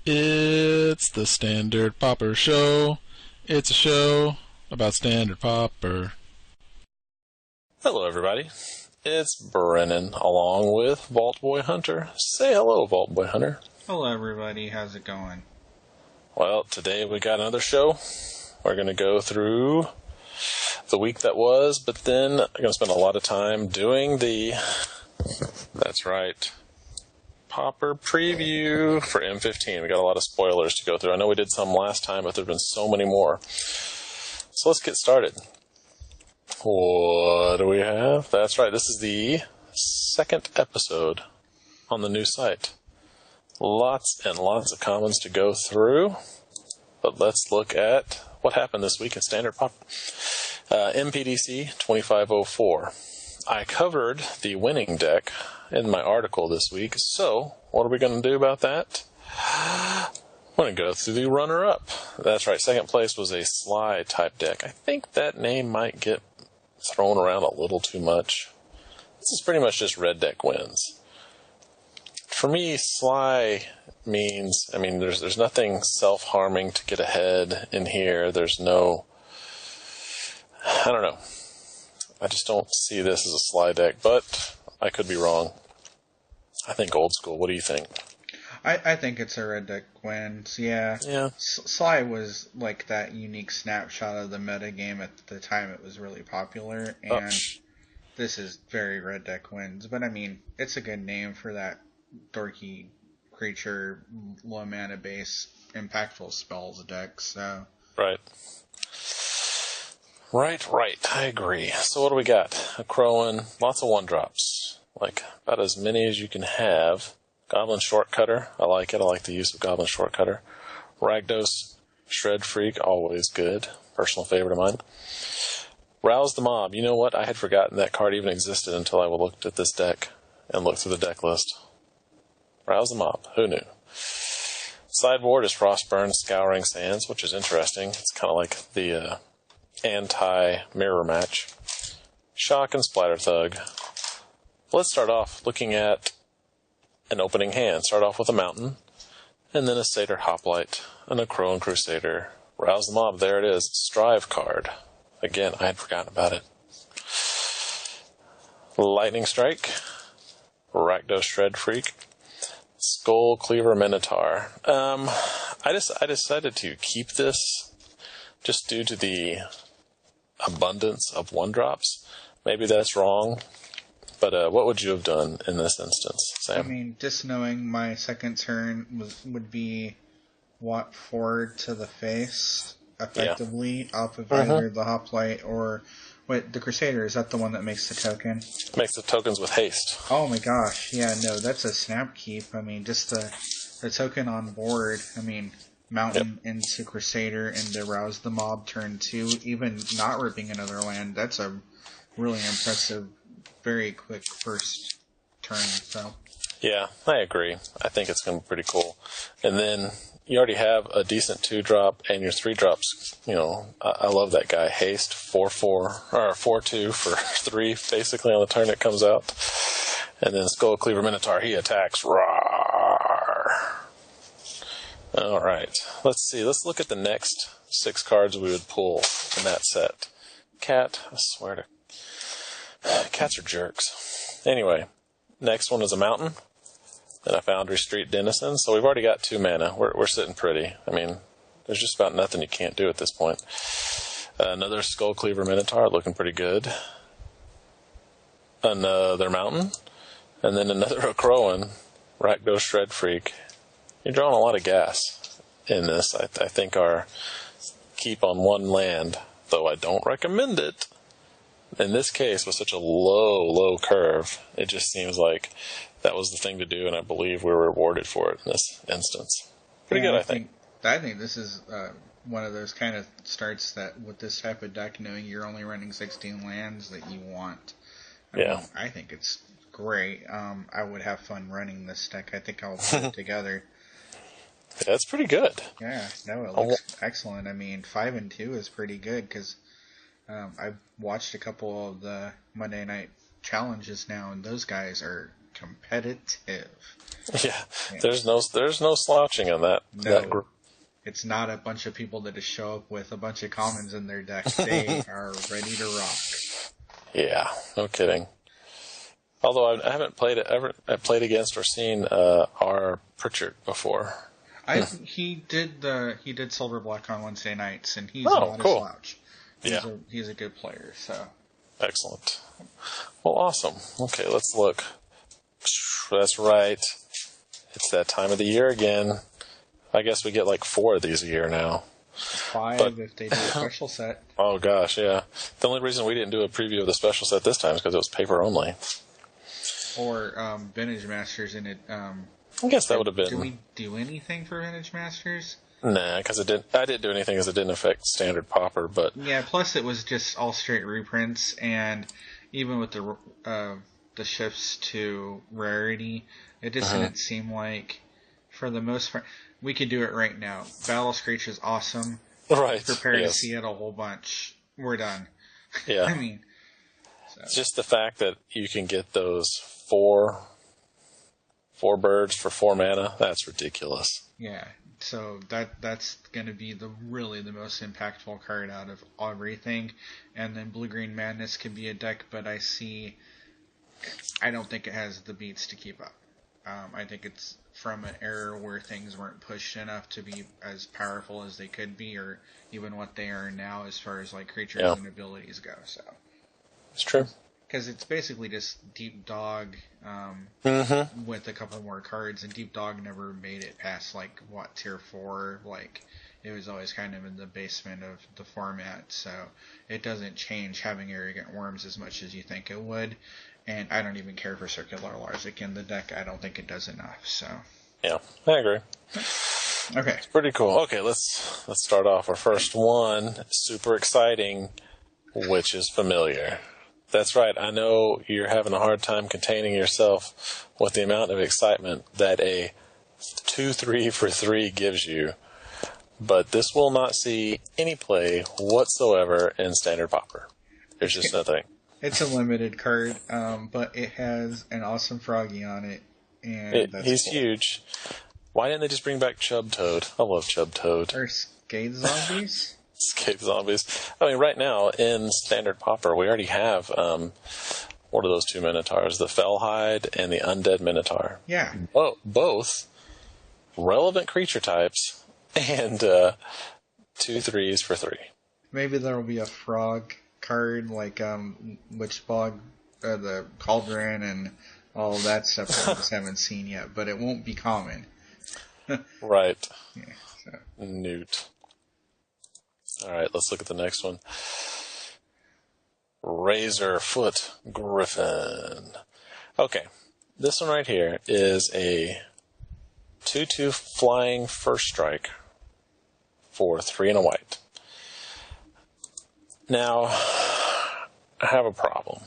It's the Standard Pauper Show. It's a show about Standard Pauper. Hello, everybody. It's Brennan, along with Vault Boy Hunter. Say hello, Vault Boy Hunter. Hello, everybody. How's it going? Well, today we got another show. We're going to go through the week that was, but then I'm going to spend a lot of time doing that's right, Pauper preview for M15. We got a lot of spoilers to go through. I know we did some last time, but there have been so many more. So let's get started. What do we have? That's right, this is the second episode on the new site. Lots and lots of commons to go through, but let's look at what happened this week in Standard Pauper. MPDC 2504. I covered the winning deck in my article this week, so what are we going to do about that? We're going to go through the runner-up. That's right, second place was a Sly type deck. I think that name might get thrown around a little too much. This is pretty much just red deck wins. For me, Sly means, there's nothing self-harming to get ahead in here. There's no, I don't know. I just don't see this as a Sly deck, but I could be wrong. I think old school. What do you think? I think it's a red deck wins, yeah. Sly was like that unique snapshot of the metagame at the time it was really popular, and this is very red deck wins. But it's a good name for that dorky creature, low mana base, impactful spells deck, so. Right. Right. I agree. So what do we got? A Crowan, lots of one-drops. Like, about as many as you can have. Goblin Shortcutter, I like it. I like the use of Goblin Shortcutter. Rakdos, Shred Freak, always good. Personal favorite of mine. Rouse the Mob. You know what? I had forgotten that card even existed until I looked at this deck and looked through the deck list. Rouse the Mob. Who knew? Sideboard is Frostburn, Scouring Sands, which is interesting. It's kind of like the anti-mirror match. Shock and Splatter Thug. Let's start off looking at an opening hand. Start off with a Mountain, and then a Satyr Hoplite, and a Crowan Crusader. Rouse the Mob, there it is. Strive card. Again, I had forgotten about it. Lightning Strike, Rakdos Shred Freak, Skull Cleaver Minotaur. I decided to keep this just due to the abundance of one-drops. Maybe that's wrong. But what would you have done in this instance, Sam? Just knowing my second turn would be Watt forward to the face, effectively, off of either the Hoplite or... Wait, the Crusader, is that the one that makes the token? Makes the tokens with haste. Oh my gosh, yeah, no, that's a snap keep. Just the token on board, Mountain into Crusader into Rouse the Mob turn 2, even not ripping another land, that's a really impressive, very quick first turn, so. Yeah, I agree. I think it's going to be pretty cool. And then you already have a decent 2-drop, and your 3-drops, I love that guy. Haste, 4-4, or 4-2 for 3, basically, on the turn it comes out. And then Skull Cleaver Minotaur, he attacks. Roar! All right. Let's see. Let's look at the next 6 cards we would pull in that set. Cat, I swear to... Cats are jerks. Anyway, next one is a Mountain, and a Foundry Street Denizen. So we've already got 2 mana. We're sitting pretty. There's just about nothing you can't do at this point. Another Skull Cleaver Minotaur, looking pretty good. Another Mountain, and then another Crowan, Rakdos Shred Freak. You're drawing a lot of gas in this. I think our keep on one land, though I don't recommend it. In this case, with such a low curve, it just seems like that was the thing to do, and I believe we were rewarded for it in this instance. Pretty good, I think. I think this is one of those kind of starts that, with this type of deck, knowing you're only running 16 lands, that you want. I think it's great. I would have fun running this deck. I think I'll put it together. That's pretty good. Yeah, no, it looks excellent. 5 and 2 is pretty good, because I've watched a couple of the Monday Night Challenges now, and those guys are competitive. Yeah, there's no slouching in that. No, that group. It's not a bunch of people that just show up with a bunch of commons in their deck. They are ready to rock. Yeah, no kidding. Although I haven't played against or seen our Pritchard before. He did Silver Black on Wednesday nights, and he's not cool. a slouch. He's a good player. So excellent. Well, awesome. Okay, let's look. That's right. It's that time of the year again. I guess we get like 4 of these a year now. 5 if they do a special set. Oh gosh, yeah. The only reason we didn't do a preview of the special set this time is because it was paper only. Or Vintage Masters, and it. I guess that would have been. Did we do anything for Vintage Masters? Nah, because it didn't. I didn't do anything because it didn't affect Standard Pauper. But yeah, plus it was just all straight reprints, and even with the shifts to rarity, it just didn't seem like, for the most part, we could do it right now. Battle Screech is awesome. Right. Prepare to see it a whole bunch. We're done. Yeah. I mean, it's just the fact that you can get those 4 birds for 4 mana. That's ridiculous. Yeah. So that's going to be the most impactful card out of everything. And then Blue-Green Madness could be a deck, but I don't think it has the beats to keep up. I think it's from an era where things weren't pushed enough to be as powerful as they could be, or even what they are now as far as like creatures and abilities go. So it's true. Because it's basically just Deep Dog with a couple more cards, and Deep Dog never made it past tier 4. Like, it was always kind of in the basement of the format, so it doesn't change having Arrogant Worms as much as you think it would. And I don't even care for Circular Larzik in the deck. I don't think it does enough. So yeah, I agree. Okay, it's pretty cool. Okay, let's start off. Our first one, super exciting, which is Familiar. That's right. I know you're having a hard time containing yourself with the amount of excitement that a 2/3 for 3 gives you, but this will not see any play whatsoever in Standard Pauper. There's just nothing. It's a limited card, but it has an awesome Froggy on it, and he's cool. Huge. Why didn't they just bring back Chub Toad? I love Chub Toad. Or Scathe Zombies? Scathe Zombies. I mean, right now, in Standard Pauper, we already have, what are those 2 Minotaurs? The Fellhide and the Undead Minotaur. Yeah. Both relevant creature types, and 2/3 for 3. Maybe there will be a frog card, like Witch Bog, the Cauldron, and all of that stuff that we just haven't seen yet, but it won't be common. Right. Yeah, so. Newt. Alright, let's look at the next one. Razorfoot Griffin. Okay, this one right here is a 2/2 flying first strike for 3 and a white. Now, I have a problem.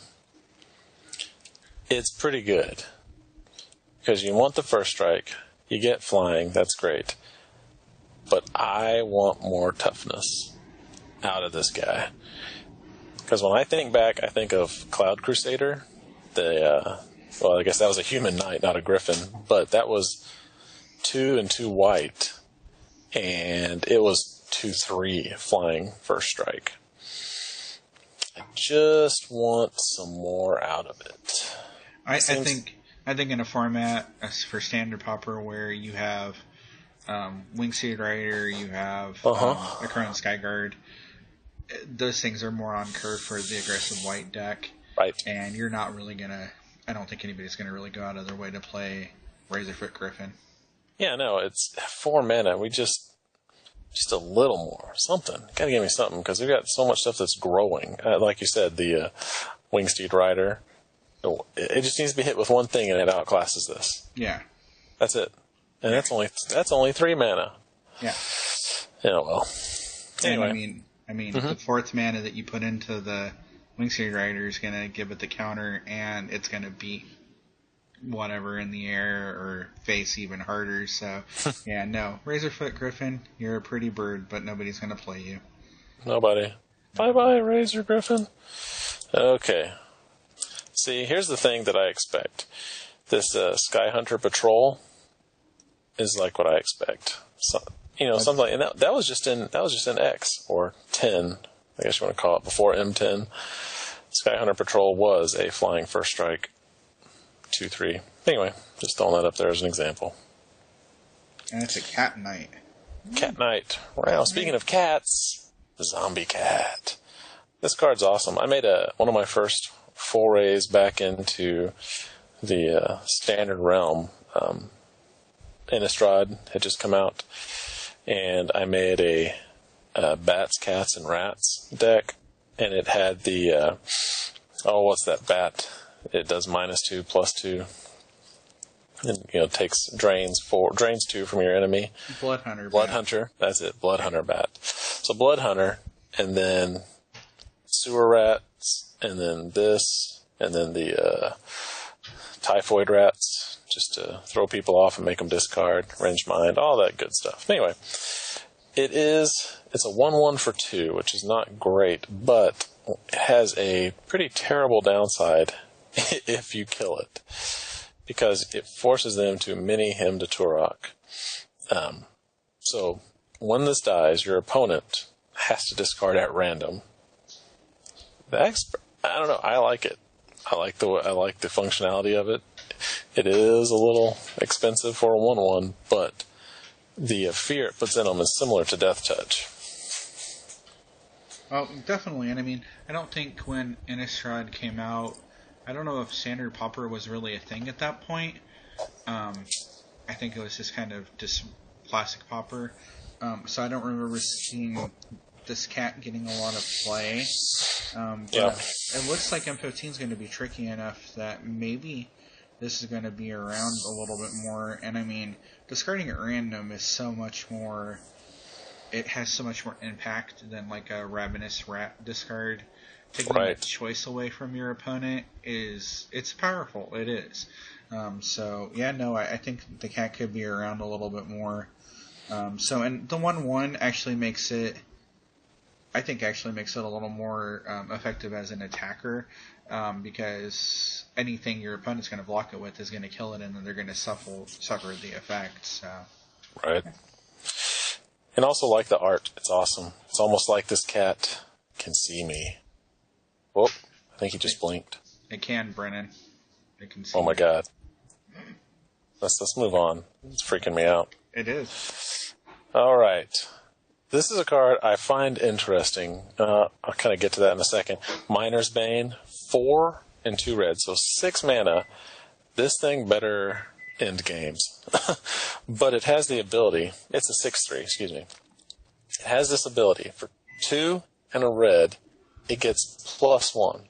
It's pretty good, because you want the first strike, you get flying, that's great, but I want more toughness out of this guy. Because when I think back, I think of Cloud Crusader, I guess that was a human knight, not a griffin, but that was 2 and 2 white, and it was 2/3 flying first strike. I just want some more out of it. I think in a format for Standard Pauper where you have Wingseed Rider, you have a Crown Skyguard, those things are more on curve for the aggressive white deck. Right. And you're not really I don't think anybody's going to really go out of their way to play Razorfoot Griffin. Yeah, no, it's 4 mana. We just a little more. Something. Gotta give me something, because we've got so much stuff that's growing. Like you said, the Wingsteed Rider. It just needs to be hit with one thing, and it outclasses this. Yeah. That's it. And that's only 3 mana. Yeah. Yeah, well. Anyway. And I mean, the 4th mana that you put into the Wingseed Rider is going to give it the counter, and it's going to beat whatever in the air or face even harder. So, yeah, no. Razorfoot Griffin, you're a pretty bird, but nobody's going to play you. Nobody. Bye-bye, Razor Griffin. Okay. See, here's the thing that I expect. this Sky Hunter Patrol is like what I expect. So, something like, and that was just in X or 10, I guess you want to call it, before M10. Sky Hunter Patrol was a flying first strike 2/3. Anyway, just throwing that up there as an example. And it's a cat knight. Cat Knight. Wow, speaking of cats, Zombie Cat. This card's awesome. I made one of my first forays back into the Standard Realm. Innistrad had just come out, and I made a Bats, Cats, and Rats deck, and it had the, what's that bat? It does -2, +2. And, drains 2 from your enemy. Bloodhunter. That's it. Bloodhunter bat. So Bloodhunter, and then Sewer Rats, and then this, and then the Typhoid Rats, just to throw people off and make them discard, range mind, all that good stuff. Anyway, it's a 1/1 for 2, which is not great, but it has a pretty terrible downside if you kill it, because it forces them to mini him to Turok. So when this dies, your opponent has to discard at random. I don't know. I like it. I like the functionality of it. It is a little expensive for a 1/1, but the fear it puts in them is similar to Death Touch. Well, definitely. And I mean, I don't think when Innistrad came out, I don't know if Standard Pauper was really a thing at that point. I think it was just kind of just classic Pauper. So I don't remember seeing this cat getting a lot of play. But it looks like M15 is going to be tricky enough that maybe this is going to be around a little bit more. And I mean, discarding at random is so much more. It has so much more impact than like a Ravenous Rat discard. Taking that choice away from your opponent it's powerful. It is. I think the cat could be around a little bit more. And the 1/1 actually makes it a little more effective as an attacker, because anything your opponent's going to block it with is going to kill it, and then they're going to suffer the effects. So. Right. And also like the art. It's awesome. It's almost like this cat can see me. Oh, I think he just blinked. It can, Brennan. It can see. Oh my God. Let's move on. It's freaking me out. It is. All right. This is a card I find interesting. I'll kind of get to that in a second. Miner's Bane, 4 and 2 red, so 6 mana. This thing better end games. But it has the ability, it's a 6/3, excuse me. It has this ability, for 2 and a red, it gets +1.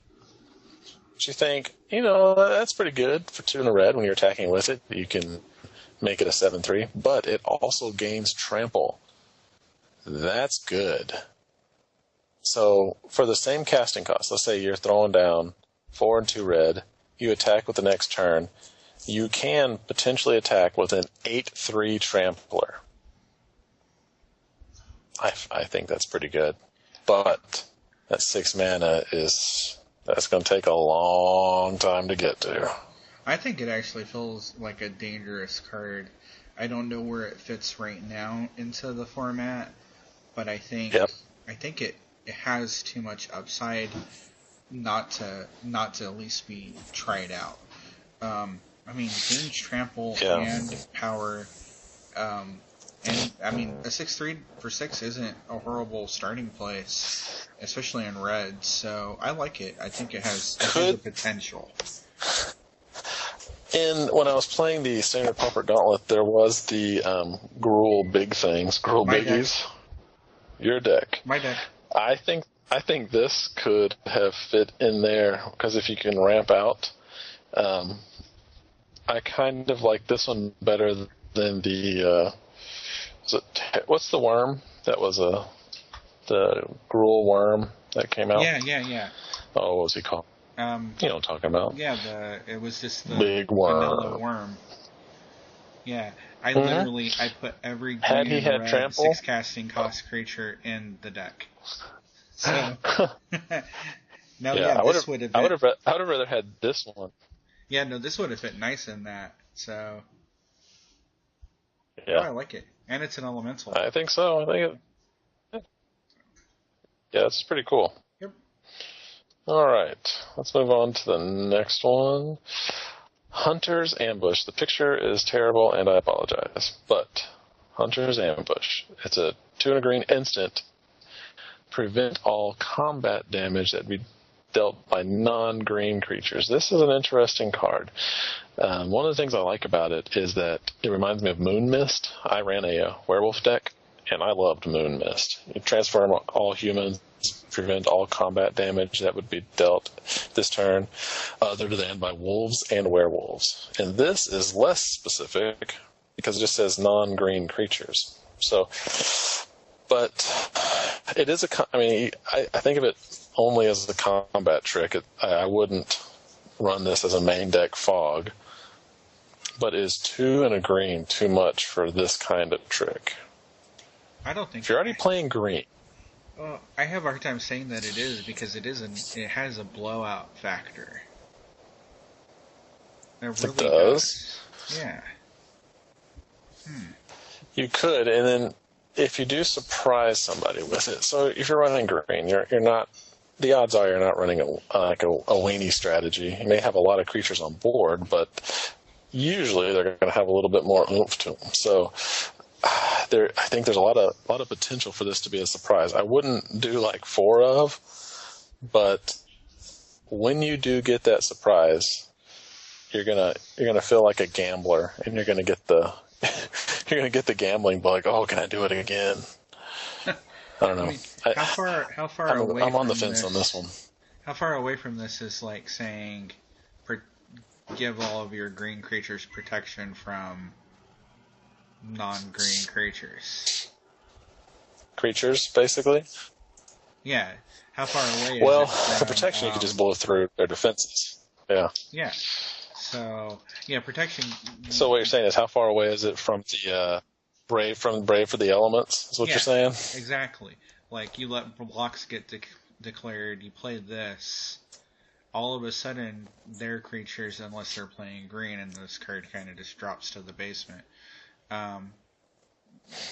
But you think, that's pretty good for 2 and a red when you're attacking with it. You can make it a 7/3, but it also gains trample. That's good. So for the same casting cost, let's say you're throwing down 4 and 2 red, you attack with the next turn, you can potentially attack with an 8/3 trampler. I think that's pretty good. But that 6 mana that's going to take a long time to get to. I think it actually feels like a dangerous card. I don't know where it fits right now into the format, but I think it has too much upside not to at least be tried out. I mean, gains trample and power, and I mean, a 6/3 for 6 isn't a horrible starting place, especially in red. So I like it. I think it has the potential. And when I was playing the Standard Pauper Gauntlet, there was the Gruul Biggies. Your deck. My deck. I think this could have fit in there, because if you can ramp out, I kind of like this one better than the what's the worm that was the Gruul worm that came out? Yeah. Oh, what was he called? You know what I'm talking about? Yeah, it was just the big worm. Vanilla worm. Yeah, I put every green and red trample? 6 casting cost creature in the deck. So this would have been. I would have rather had this one. Yeah, no, this would have fit nice in that. So, yeah, I like it, and it's an elemental. I think so. Yeah, it's pretty cool. Yep. All right, let's move on to the next one. Hunter's Ambush. The picture is terrible, and I apologize, but Hunter's Ambush. It's a 2 and a green instant. Prevent all combat damage that be dealt by non-green creatures. This is an interesting card. One of the things I like about it is that it reminds me of Moon Mist. I ran a werewolf deck, and I loved Moon Mist. You transform all humans, prevent all combat damage that would be dealt this turn, other than by wolves and werewolves. And this is less specific because it just says non-green creatures. So, but it is I think of it only as a combat trick. I wouldn't run this as a main deck fog, but is 2 and a green too much for this kind of trick? I don't think. If you're already playing green. Well, I have a hard time saying that it is because it has a blowout factor. It does? Yeah. You could, and then if you do surprise somebody with it, so if you're running green, you're not. The odds are you're not running a weenie strategy. You may have a lot of creatures on board, but usually they're going to have a little bit more oomph to them. So I think there's a lot of potential for this to be a surprise. I wouldn't do like 4 of, but when you do get that surprise, you're gonna feel like a gambler, and you're gonna get the gambling bug. Oh, can I do it again? I don't know. I mean, how far away? I'm on the fence on this one. How far away from this is like saying, give all of your green creatures protection from non-green creatures? Creatures, basically? Yeah. How far away is it from, for protection, you can just blow through their defenses. Yeah. Yeah. So, yeah, protection... So what you're saying is how far away is it from the Brave for the Elements, is what you're saying? Exactly. Like, you let blocks get declared, you play this, all of a sudden, their creatures, unless they're playing green, and this card kind of just drops to the basement,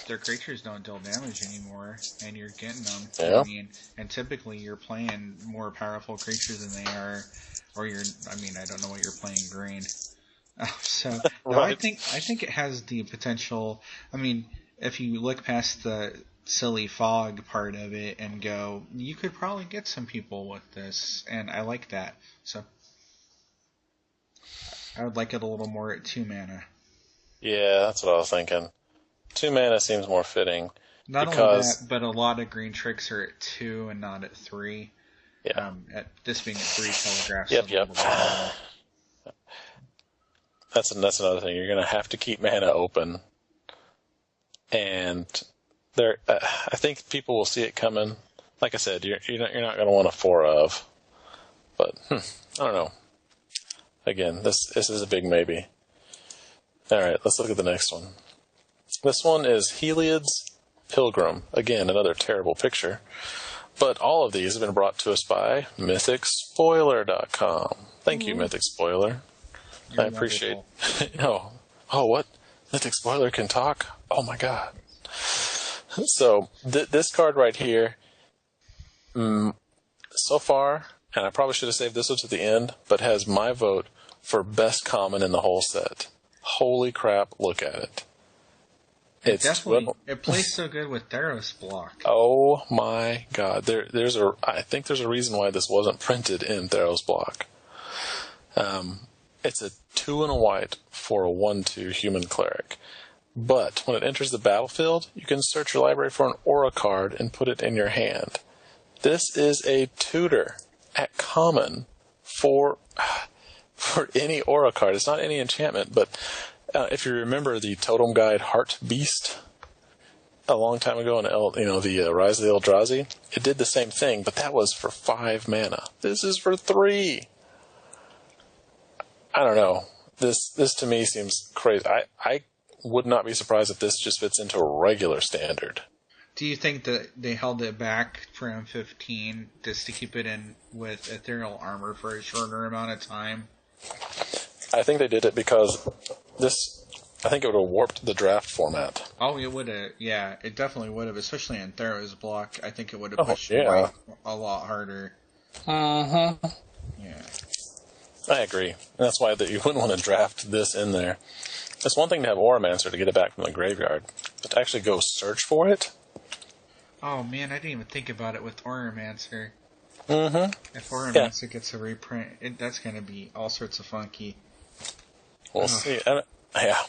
their creatures don't deal damage anymore, and you're getting them. Yeah. I mean, and typically you're playing more powerful creatures than they are, or I don't know what you're playing green. So, no, right. I think it has the potential. I mean, if you look past the silly fog part of it and go, you could probably get some people with this, and I like that. So, I would like it a little more at 2 mana. Yeah, that's what I was thinking. 2 mana seems more fitting. Not only that, but a lot of green tricks are at 2 and not at 3. Yeah. At this being at 3 telegraphs. Yep. That's another thing. You're going to have to keep mana open, and I think people will see it coming. Like I said, you're not going to want a 4 of, but I don't know. Again, this is a big maybe. All right, let's look at the next one. This one is Heliod's Pilgrim. Again, another terrible picture. But all of these have been brought to us by MythicSpoiler.com. Thank you, Mythic Spoiler. I appreciate Oh, what? Mythic Spoiler can talk? Oh, my God. So, this card right here, so far, and I probably should have saved this one to the end, but has my vote for best common in the whole set. Holy crap, look at it. It plays so good with Theros Block. Oh my God! I think there's a reason why this wasn't printed in Theros Block. It's a 2 and a white for a 1/2 human cleric, but when it enters the battlefield, you can search your library for an aura card and put it in your hand. This is a tutor at common for any aura card. It's not any enchantment, but. If you remember the Totem Guide Heart Beast a long time ago in the Rise of the Eldrazi, it did the same thing, but that was for 5 mana. This is for 3. I don't know. This to me seems crazy. I would not be surprised if this just fits into a regular standard. Do you think that they held it back for M15 just to keep it in with ethereal armor for a shorter amount of time? I think they did it because I think it would have warped the draft format. Oh, it would have. Yeah, it definitely would have, especially in Theros block. I think it would have pushed white a lot harder. Uh-huh. Yeah. I agree. That's why you wouldn't want to draft this in there. It's one thing to have Auramancer to get it back from the graveyard, but to actually go search for it? Oh, man, I didn't even think about it with Auramancer. Mm-hmm. If Auramancer gets a reprint, that's going to be all sorts of funky. We'll see. Yeah.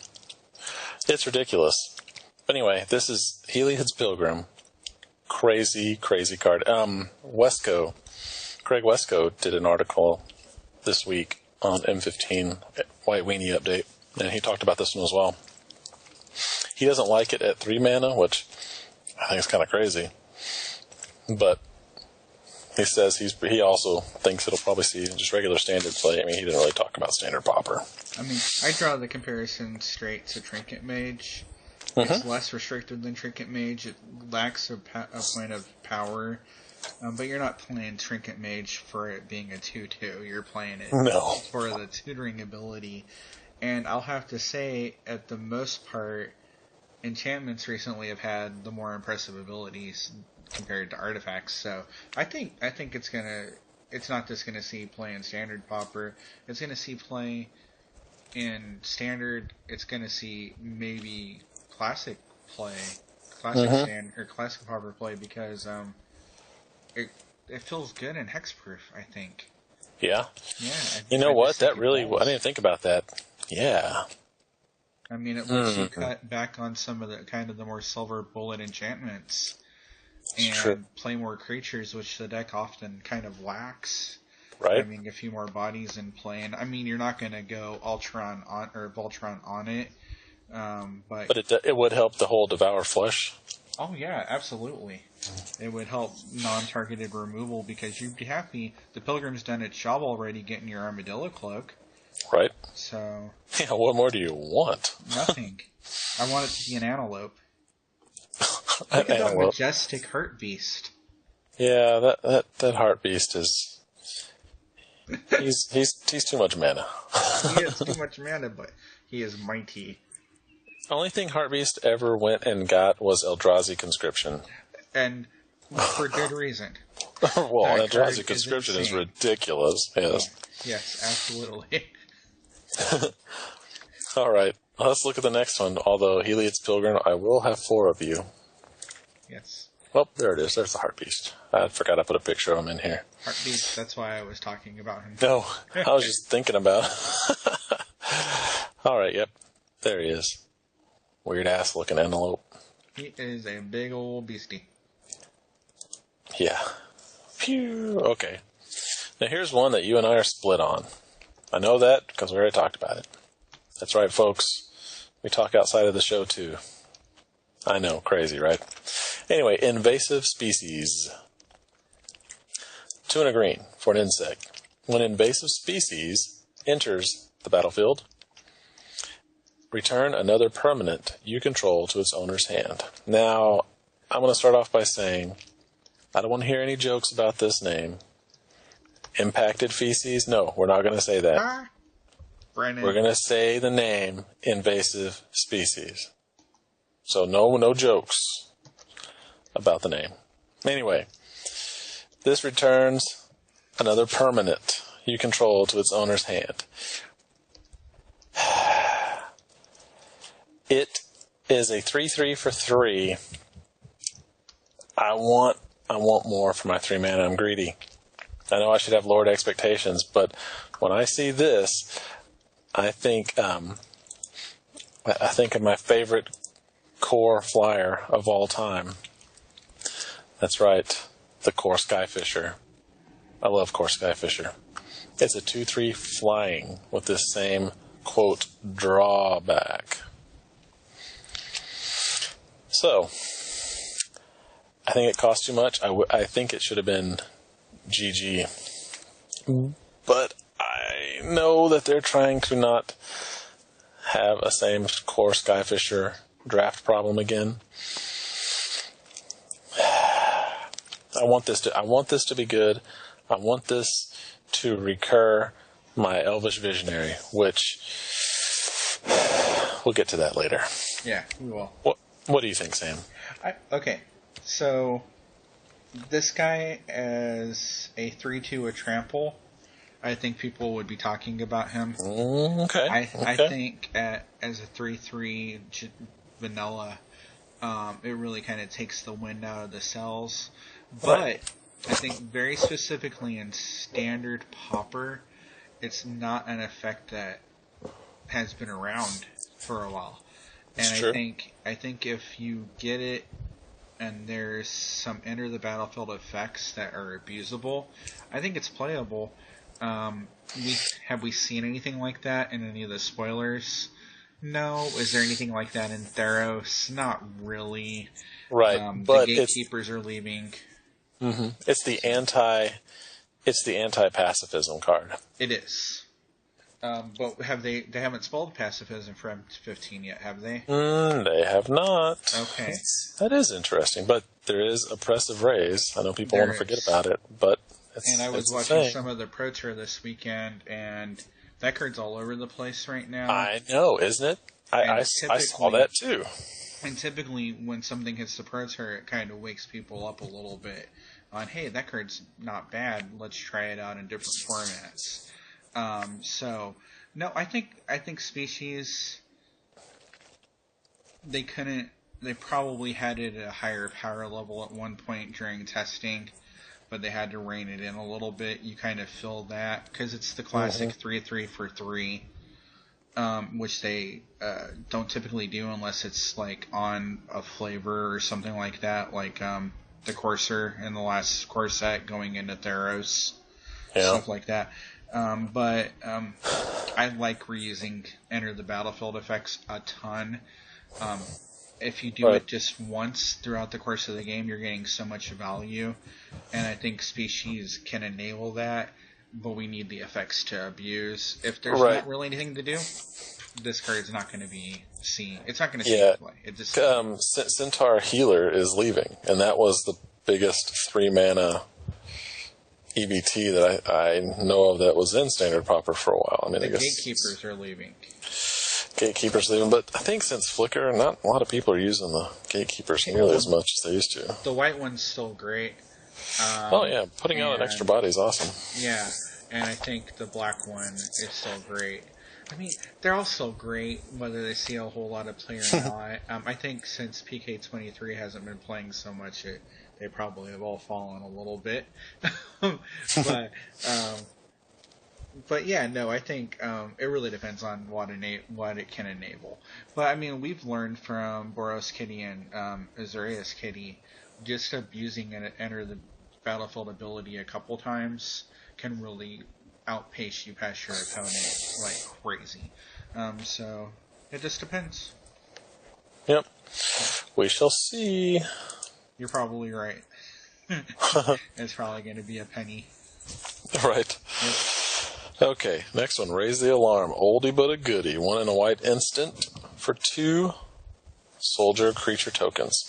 It's ridiculous. But anyway, this is Heliod's Pilgrim. Crazy, crazy card. Craig Wesco did an article this week on M15 White Weenie Update, and he talked about this one as well. He doesn't like it at 3 mana, which I think is kind of crazy. But he says he also thinks it'll probably see just regular standard play. I mean, he didn't really talk about Standard Pauper. I mean, I draw the comparison straight to Trinket Mage. It's less restricted than Trinket Mage. It lacks a point of power. But you're not playing Trinket Mage for it being a 2/2. You're playing it for the tutoring ability. And I'll have to say, at the most part, enchantments recently have had the more impressive abilities compared to artifacts. So I think it's not just gonna see play in Standard Pauper. It's gonna see play in Standard. It's gonna see maybe Classic play, Classic Pauper play, because it feels good in hexproof, I think. Yeah. Yeah. You know what? I didn't think about that. Yeah. I mean, it lets you cut back on some of the more silver bullet enchantments and play more creatures, which the deck often kind of lacks. Right. Having a few more bodies in play. And I mean, you're not going to go Ultron on or Voltron on it. But it would help the whole Devour Flesh. Oh yeah, absolutely. It would help non-targeted removal, because you'd be happy. The Pilgrim's done its job already getting your Armadillo Cloak. Right. So. Yeah, what more do you want? Nothing. I want it to be an antelope. Look at that majestic Heart Beast. Yeah, that Heart Beast is. He's too much mana. He has too much mana, but he is mighty. The only thing Heart Beast ever went and got was Eldrazi Conscription. And for good reason. Well, Eldrazi Conscription is ridiculous. Yes. Yes, absolutely. All right. Let's look at the next one. Although Heliod's Pilgrim, I will have 4 of you. Yes. Well, there it is. There's the Heart Beast. I forgot I put a picture of him in here. Heart Beast, that's why I was talking about him. No, I was just thinking about it. All right, yep. There he is. Weird-ass looking antelope. He is a big old beastie. Yeah. Phew. Okay. Now here's one that you and I are split on. I know that because we already talked about it. That's right, folks. We talk outside of the show, too. I know, crazy, right? Anyway, invasive species. 2 and a green for an insect. When invasive species enters the battlefield, return another permanent you control to its owner's hand. Now, I'm going to start off by saying, I don't want to hear any jokes about this name. Impacted feces? No, we're not going to say that. Brennon. We're going to say the name invasive species. So no jokes about the name. Anyway, this returns another permanent you control to its owner's hand. It is a 3/3 for 3. I want more for my 3 mana. I'm greedy. I know I should have lowered expectations, but when I see this, I think of my favorite core flyer of all time. That's right, the Core Skyfisher. I love Core Skyfisher. It's a 2/3 flying with this same, quote, drawback. So, I think it cost too much. I think it should have been GG. But I know that they're trying to not have a same Core Skyfisher draft problem again. I want this to be good. I want this to recur my Elvish Visionary, which we'll get to that later. Yeah, we will. What do you think, Sam? Okay, so this guy as a 3/2 a trample, I think people would be talking about him. Okay. I think as a 3/3 vanilla, it really kind of takes the wind out of the sails. But I think very specifically in Standard Pauper, it's not an effect that has been around for a while. And I think if you get it and there's some enter the battlefield effects that are abusable, I think it's playable. Have we seen anything like that in any of the spoilers? No. Is there anything like that in Theros? Not really. Right. But the gatekeepers are leaving. Mm-hmm. It's the anti-pacifism card. It is. But they haven't spelled pacifism for M15 yet, have they? They have not. Okay. That is interesting, but there is oppressive rays. I know people want to forget about it, but and I was watching some of the Pro Tour this weekend, and that card's all over the place right now. I know, isn't it? I saw that too. And typically, when something hits the Pro Tour, it kind of wakes people up a little bit on, hey, that card's not bad. Let's try it out in different formats. So no, I think Species, they probably had it at a higher power level at one point during testing, but they had to rein it in a little bit. You kind of feel that because it's the classic 3/3 for 3, which they don't typically do unless it's like on a flavor or something like that, like the Courser in the last core set going into Theros, stuff like that. But I like reusing enter the battlefield effects a ton. If you do it just once throughout the course of the game, you're getting so much value, and I think Species can enable that, but we need the effects to abuse. If there's not really anything to do, this card's not going to be seen. It's not going to see play. It just Centaur Healer is leaving, and that was the biggest 3-mana EBT that I know of that was in Standard Pauper for a while. I mean, I guess Gatekeepers are leaving. Gatekeepers leaving, but I think since Flicker, not a lot of people are using the Gatekeepers nearly as much as they used to. The white one's still great. Putting out an extra body is awesome. Yeah, and I think the black one is still great. I mean, they're all still great, whether they see a whole lot of play or not. I think since PK23 hasn't been playing so much, they probably have all fallen a little bit. But yeah, no, I think it really depends on what it can enable. But I mean, we've learned from Boros Kitty and Azorius Kitty, just abusing an enter the battlefield ability a couple times can really outpace you past your opponent like crazy. So it just depends. Yep. We shall see. You're probably right. It's probably going to be a penny. Right. Yep. Okay, next one. Raise the Alarm. Oldie but a goodie. 1 and a white instant for 2 soldier creature tokens.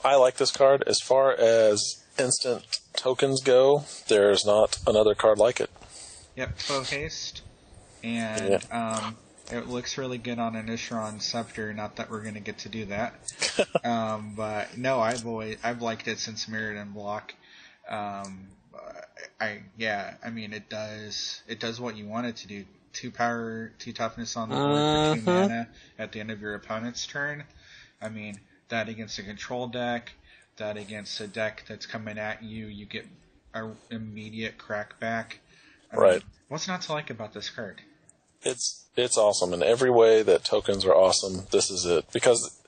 I like this card. As far as instant tokens go, there's not another card like it. Yep, 12 haste. And it looks really good on an Ishran Scepter. Not that we're going to get to do that. But no, I've liked it since Mirrodin Block. I mean, it does what you want it to do. 2 power, 2 toughness on the board for 2 mana at the end of your opponent's turn. I mean, that against a control deck, that against a deck that's coming at you, you get an immediate crackback. I mean, what's not to like about this card? It's awesome. In every way that tokens are awesome, this is it. Because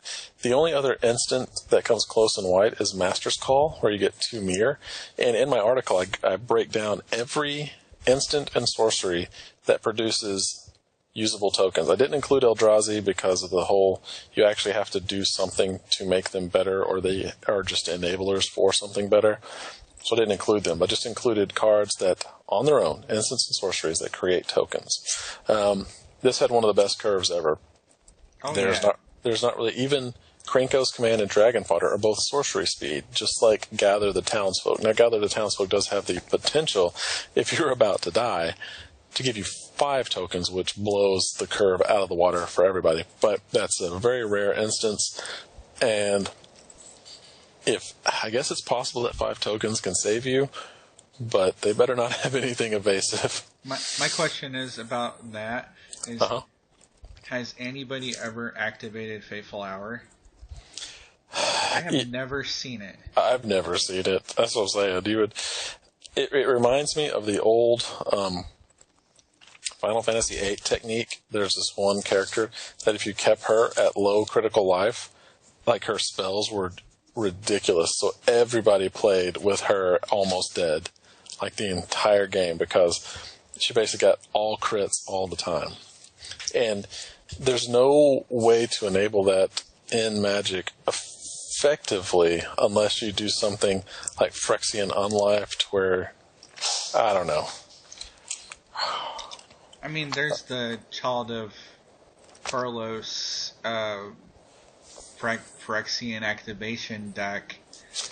the only other instant that comes close in white is Master's Call, where you get 2 mirror. And in my article, I break down every instant and sorcery that produces usable tokens. I didn't include Eldrazi because of the whole, you actually have to do something to make them better, or they are just enablers for something better. So I didn't include them, but just included cards that, on their own, instants and sorceries that create tokens. This had one of the best curves ever. There's not really, even Krenko's Command and Dragon Fodder are both sorcery speed, just like Gather the Townsfolk. Now, Gather the Townsfolk does have the potential, if you're about to die, to give you 5 tokens, which blows the curve out of the water for everybody. But that's a very rare instance, and I guess it's possible that 5 tokens can save you, but they better not have anything evasive. My question is about that. Has anybody ever activated Fateful Hour? I have never seen it. I've never seen it. That's what I'm saying. It reminds me of the old Final Fantasy VIII technique. There's this one character that if you kept her at low critical life, like her spells were ridiculous. So everybody played with her almost dead, like the entire game, because she basically got all crits all the time. And there's no way to enable that in Magic effectively unless you do something like Phyrexian Unlifed, where, I don't know. I mean, there's the Child of Carlos Phyrexian activation deck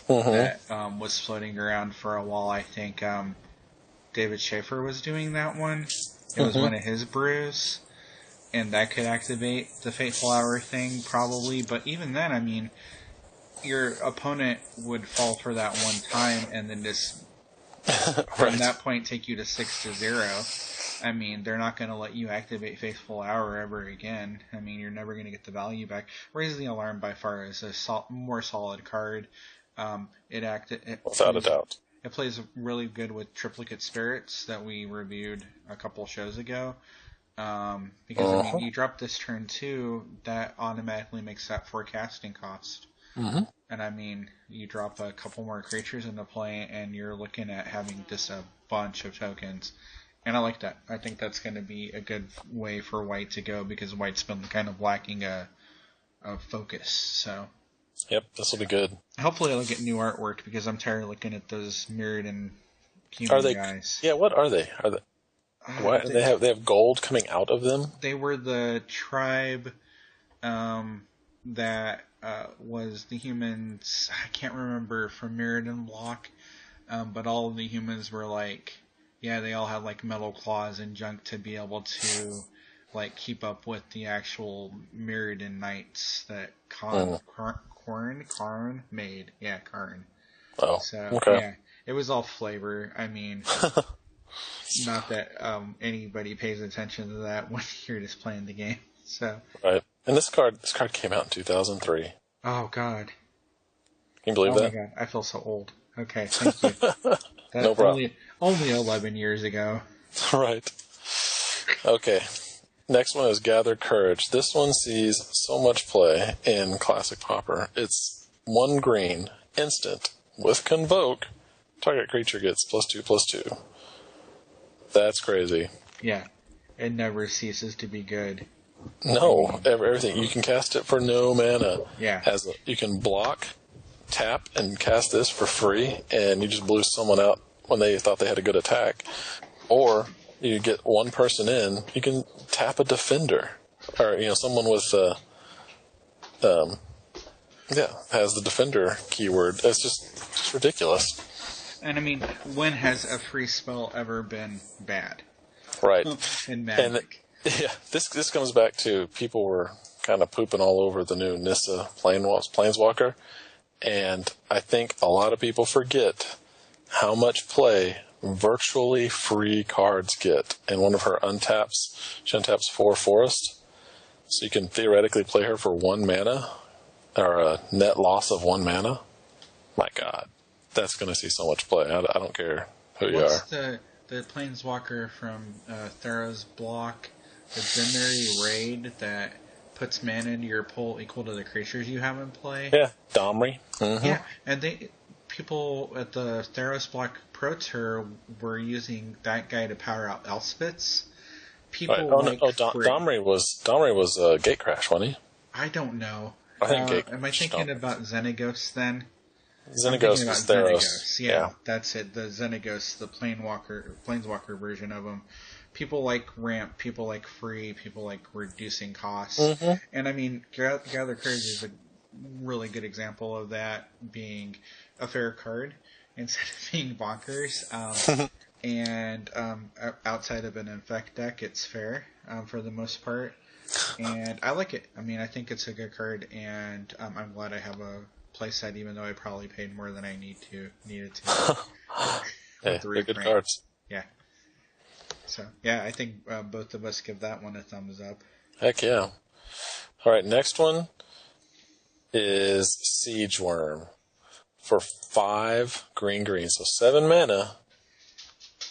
that was floating around for a while. I think David Schaefer was doing that one. It was one of his brews, and that could activate the Fateful Hour thing probably. But even then, I mean, your opponent would fall for that one time and then just from that point take you to 6-0. I mean, they're not going to let you activate Fateful Hour ever again. I mean, you're never going to get the value back. Raise the Alarm by far is a more solid card. Without a doubt. It plays really good with Triplicate Spirits that we reviewed a couple shows ago. Because I mean, you drop this turn 2, that automatically makes that forecasting cost. And I mean, you drop a couple more creatures into play, and you're looking at having just a bunch of tokens. And I like that. I think that's going to be a good way for White to go, because White's been kind of lacking a focus. So. Yep, this will be good. Hopefully I'll get new artwork, because I'm tired of looking at those mirrored and human guys. Yeah, what are they? They have gold coming out of them? They were the tribe that was the humans, I can't remember, from Mirrodin Block, but all of the humans were like, yeah, they all had like metal claws and junk to be able to like keep up with the actual Mirrodin Knights that Karn made. Yeah, Karn. Oh, so, okay. Yeah, it was all flavor. I mean, not that anybody pays attention to that when you're just playing the game. So. Right. And this card came out in 2003. Oh, God. Can you believe that? Oh, my God. I feel so old. Okay, thank you. No problem. Only 11 years ago. Right. Okay. Next one is Gather Courage. This one sees so much play in Classic Pauper. It's 1 green, instant, with Convoke. Target creature gets +2/+2. That's crazy. Yeah. It never ceases to be good. No, everything. You can cast it for no mana. Yeah. You can block, tap, and cast this for free, and you just blew someone out when they thought they had a good attack. Or you get one person in, you can tap a defender, or someone with has the defender keyword. It's just ridiculous. And I mean, when has a free spell ever been bad? Right. In Magic. Yeah, this comes back to people were kind of pooping all over the new Nissa Planeswalker, and I think a lot of people forget how much play virtually free cards get. And one of her she untaps 4 Forest, so you can theoretically play her for 1 mana, or a net loss of 1 mana. My God, that's going to see so much play. I don't care who you are. What's the Planeswalker from Theros Block? The Dimmery Raid that puts mana into your pool equal to the creatures you have in play. Yeah, Domri. Mm-hmm. Yeah, and people at the Theros Block Pro Tour were using that guy to power out Elspeths. Domri was Gatecrash, wasn't he? I don't know. I think am I thinking about Xenagos then? Xenagos was Theros. Yeah, that's it. The Xenagos, the Planeswalker version of him. People like ramp, people like free, people like reducing costs. And I mean, Gather Courage is a really good example of that being a fair card instead of being bonkers. and outside of an Infect deck, it's fair for the most part. And I like it. I mean, I think it's a good card, and I'm glad I have a playset, even though I probably paid more than I needed to. Hey, they're good cards. Yeah. So, yeah, I think both of us give that one a thumbs up. Heck yeah. All right, next one is Siege Wurm for 5 green. So 7 mana,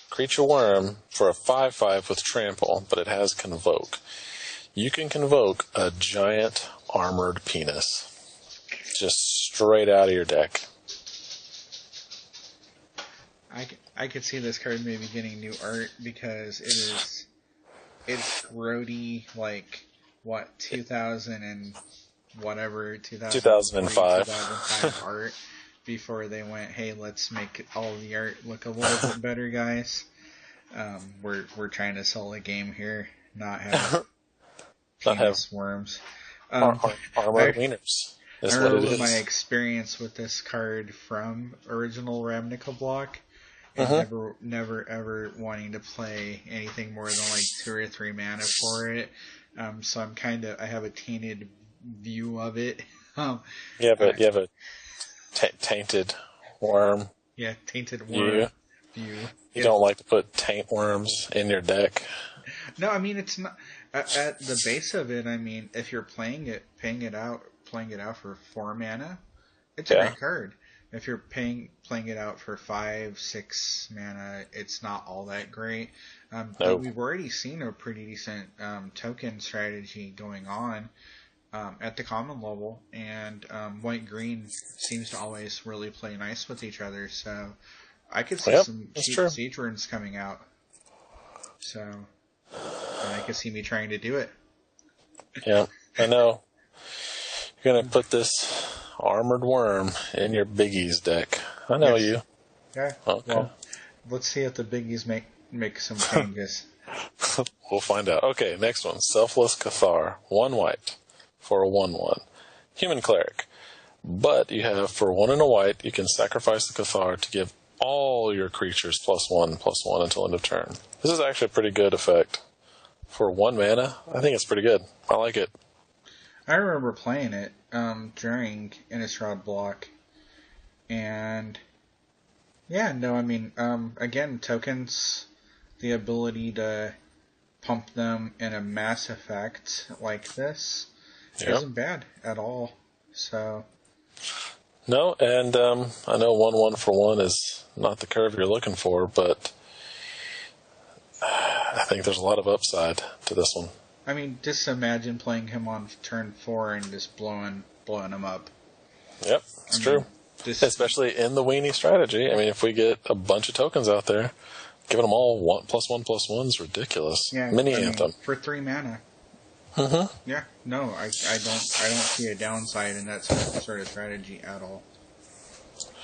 creature Wurm for a 5/5 with trample, but it has Convoke. You can convoke a giant armored penis just straight out of your deck. I could see this card maybe getting new art because it's grody, like, what, 2000 and whatever, 2005 art before they went, hey, let's make all the art look a little bit better, guys. We're trying to sell a game here, not have penis worms. Armored wieners. I remember my experience with this card from original Ravnica Block, and never ever wanting to play anything more than like 2 or 3 mana for it. So I have a tainted view of it. Yeah, but you have a tainted worm. Yeah, tainted worm view. You don't like to put taint worms in your deck. No, I mean it's not at the base of it. I mean, if you're playing it out for 4 mana, it's a great card. If you're playing it out for 5, 6 mana, it's not all that great. But we've already seen a pretty decent token strategy going on at the common level, and white-green seems to always really play nice with each other. So I could see some Siege Runes coming out. So I could see me trying to do it. Yeah, I know. You're going to put this Armored Wurm in your Biggies deck. I know you. Yeah. Okay. Well, let's see if the Biggies make some changes. We'll find out. Okay, next one. Selfless Cathar. 1 white for a 1/1. Human Cleric. But you have, for 1 and a white, you can sacrifice the Cathar to give all your creatures +1/+1 until end of turn. This is actually a pretty good effect. For 1 mana, I think it's pretty good. I like it. I remember playing it during Innistrad Block, and again, tokens, the ability to pump them in a mass effect like this isn't bad at all. So no, and I know 1/1 for 1 is not the curve you're looking for, but I think there's a lot of upside to this one. I mean, just imagine playing him on turn 4 and just blowing him up. Yep, it's true. Especially in the weenie strategy. I mean, if we get a bunch of tokens out there, giving them all +1/+1 is ridiculous. Yeah, Anthem for 3 mana. Yeah, no, I don't see a downside in that sort of strategy at all.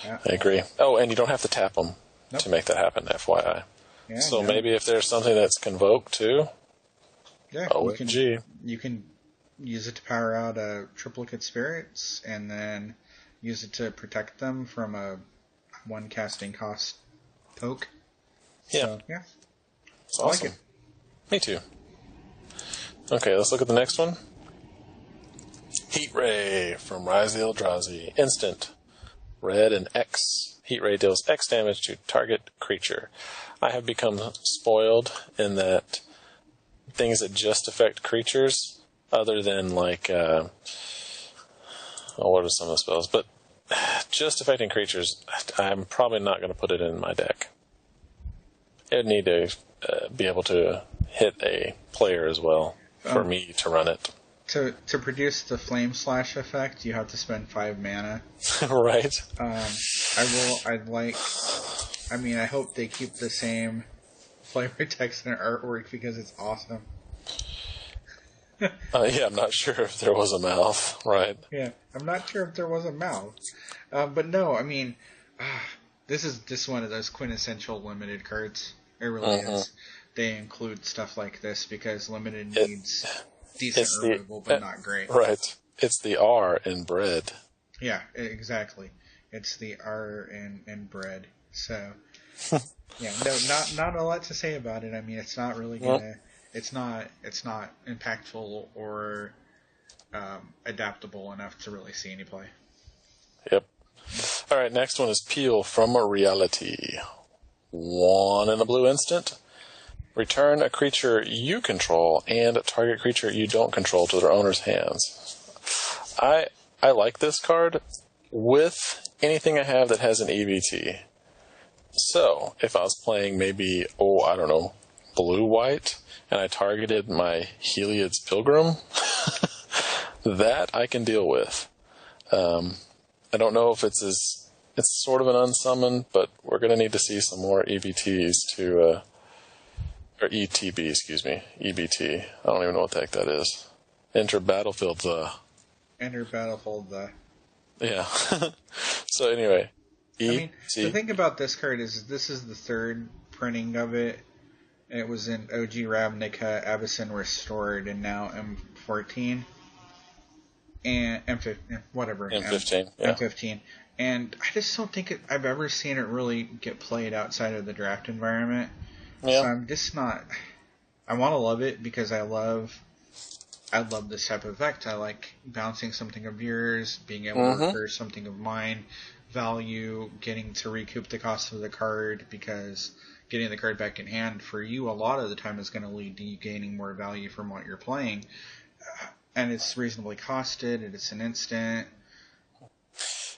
Yeah. I agree. Oh, and you don't have to tap them to make that happen. FYI. Yeah, so maybe if there's something that's convoked too. Yeah, you can use it to power out triplicate spirits, and then use it to protect them from a 1 casting cost poke. Yeah. So, yeah. It's awesome. Like it. Me too. Okay, let's look at the next one. Heat Ray from Rise the Eldrazi. Instant. Red and X. Heat Ray deals X damage to target creature. I have become spoiled in that things that just affect creatures, other than like, what are some of the spells? But just affecting creatures, I'm probably not going to put it in my deck. It would need to be able to hit a player as well for me to run it. To produce the Flame Slash effect, you have to spend 5 mana. Right. I hope they keep the same flavor text and artwork because it's awesome. Yeah, I'm not sure if there was a mouth, right? Yeah, I'm not sure if there was a mouth. But no, I mean, this is just one of those quintessential limited cards. It really is. They include stuff like this because limited needs decent removal, but not great. Right. It's the R in bread. Yeah, exactly. It's the R in bread. So, yeah, no, not a lot to say about it. I mean, it's not really gonna, it's not impactful or adaptable enough to really see any play. Yep. All right, next one is Peel from a Reality. 1 in a blue instant. Return a creature you control and a target creature you don't control to their owner's hands. I like this card with anything I have that has an EVT. So, if I was playing maybe, I don't know, blue-white, and I targeted my Heliod's Pilgrim, that I can deal with. I don't know if it's sort of an unsummon, but we're going to need to see some more EVTs to, or ETB, excuse me, EBT. I don't even know what the heck that is. Enter battlefield. Yeah. So anyway, the thing about this card is this is the third printing of it. It was in OG Ravnica, Abyssin Restored, and now M14. And M15, whatever. M15, yeah. M15. And I just don't think I've ever seen it really get played outside of the draft environment. Yeah. So I'm just not... I want to love it because I love this type of effect. I like bouncing something of yours, being able to recur something of mine, value, getting to recoup the cost of the card, because getting the card back in hand for you a lot of the time is going to lead to you gaining more value from what you're playing. And it's reasonably costed, and it's an instant.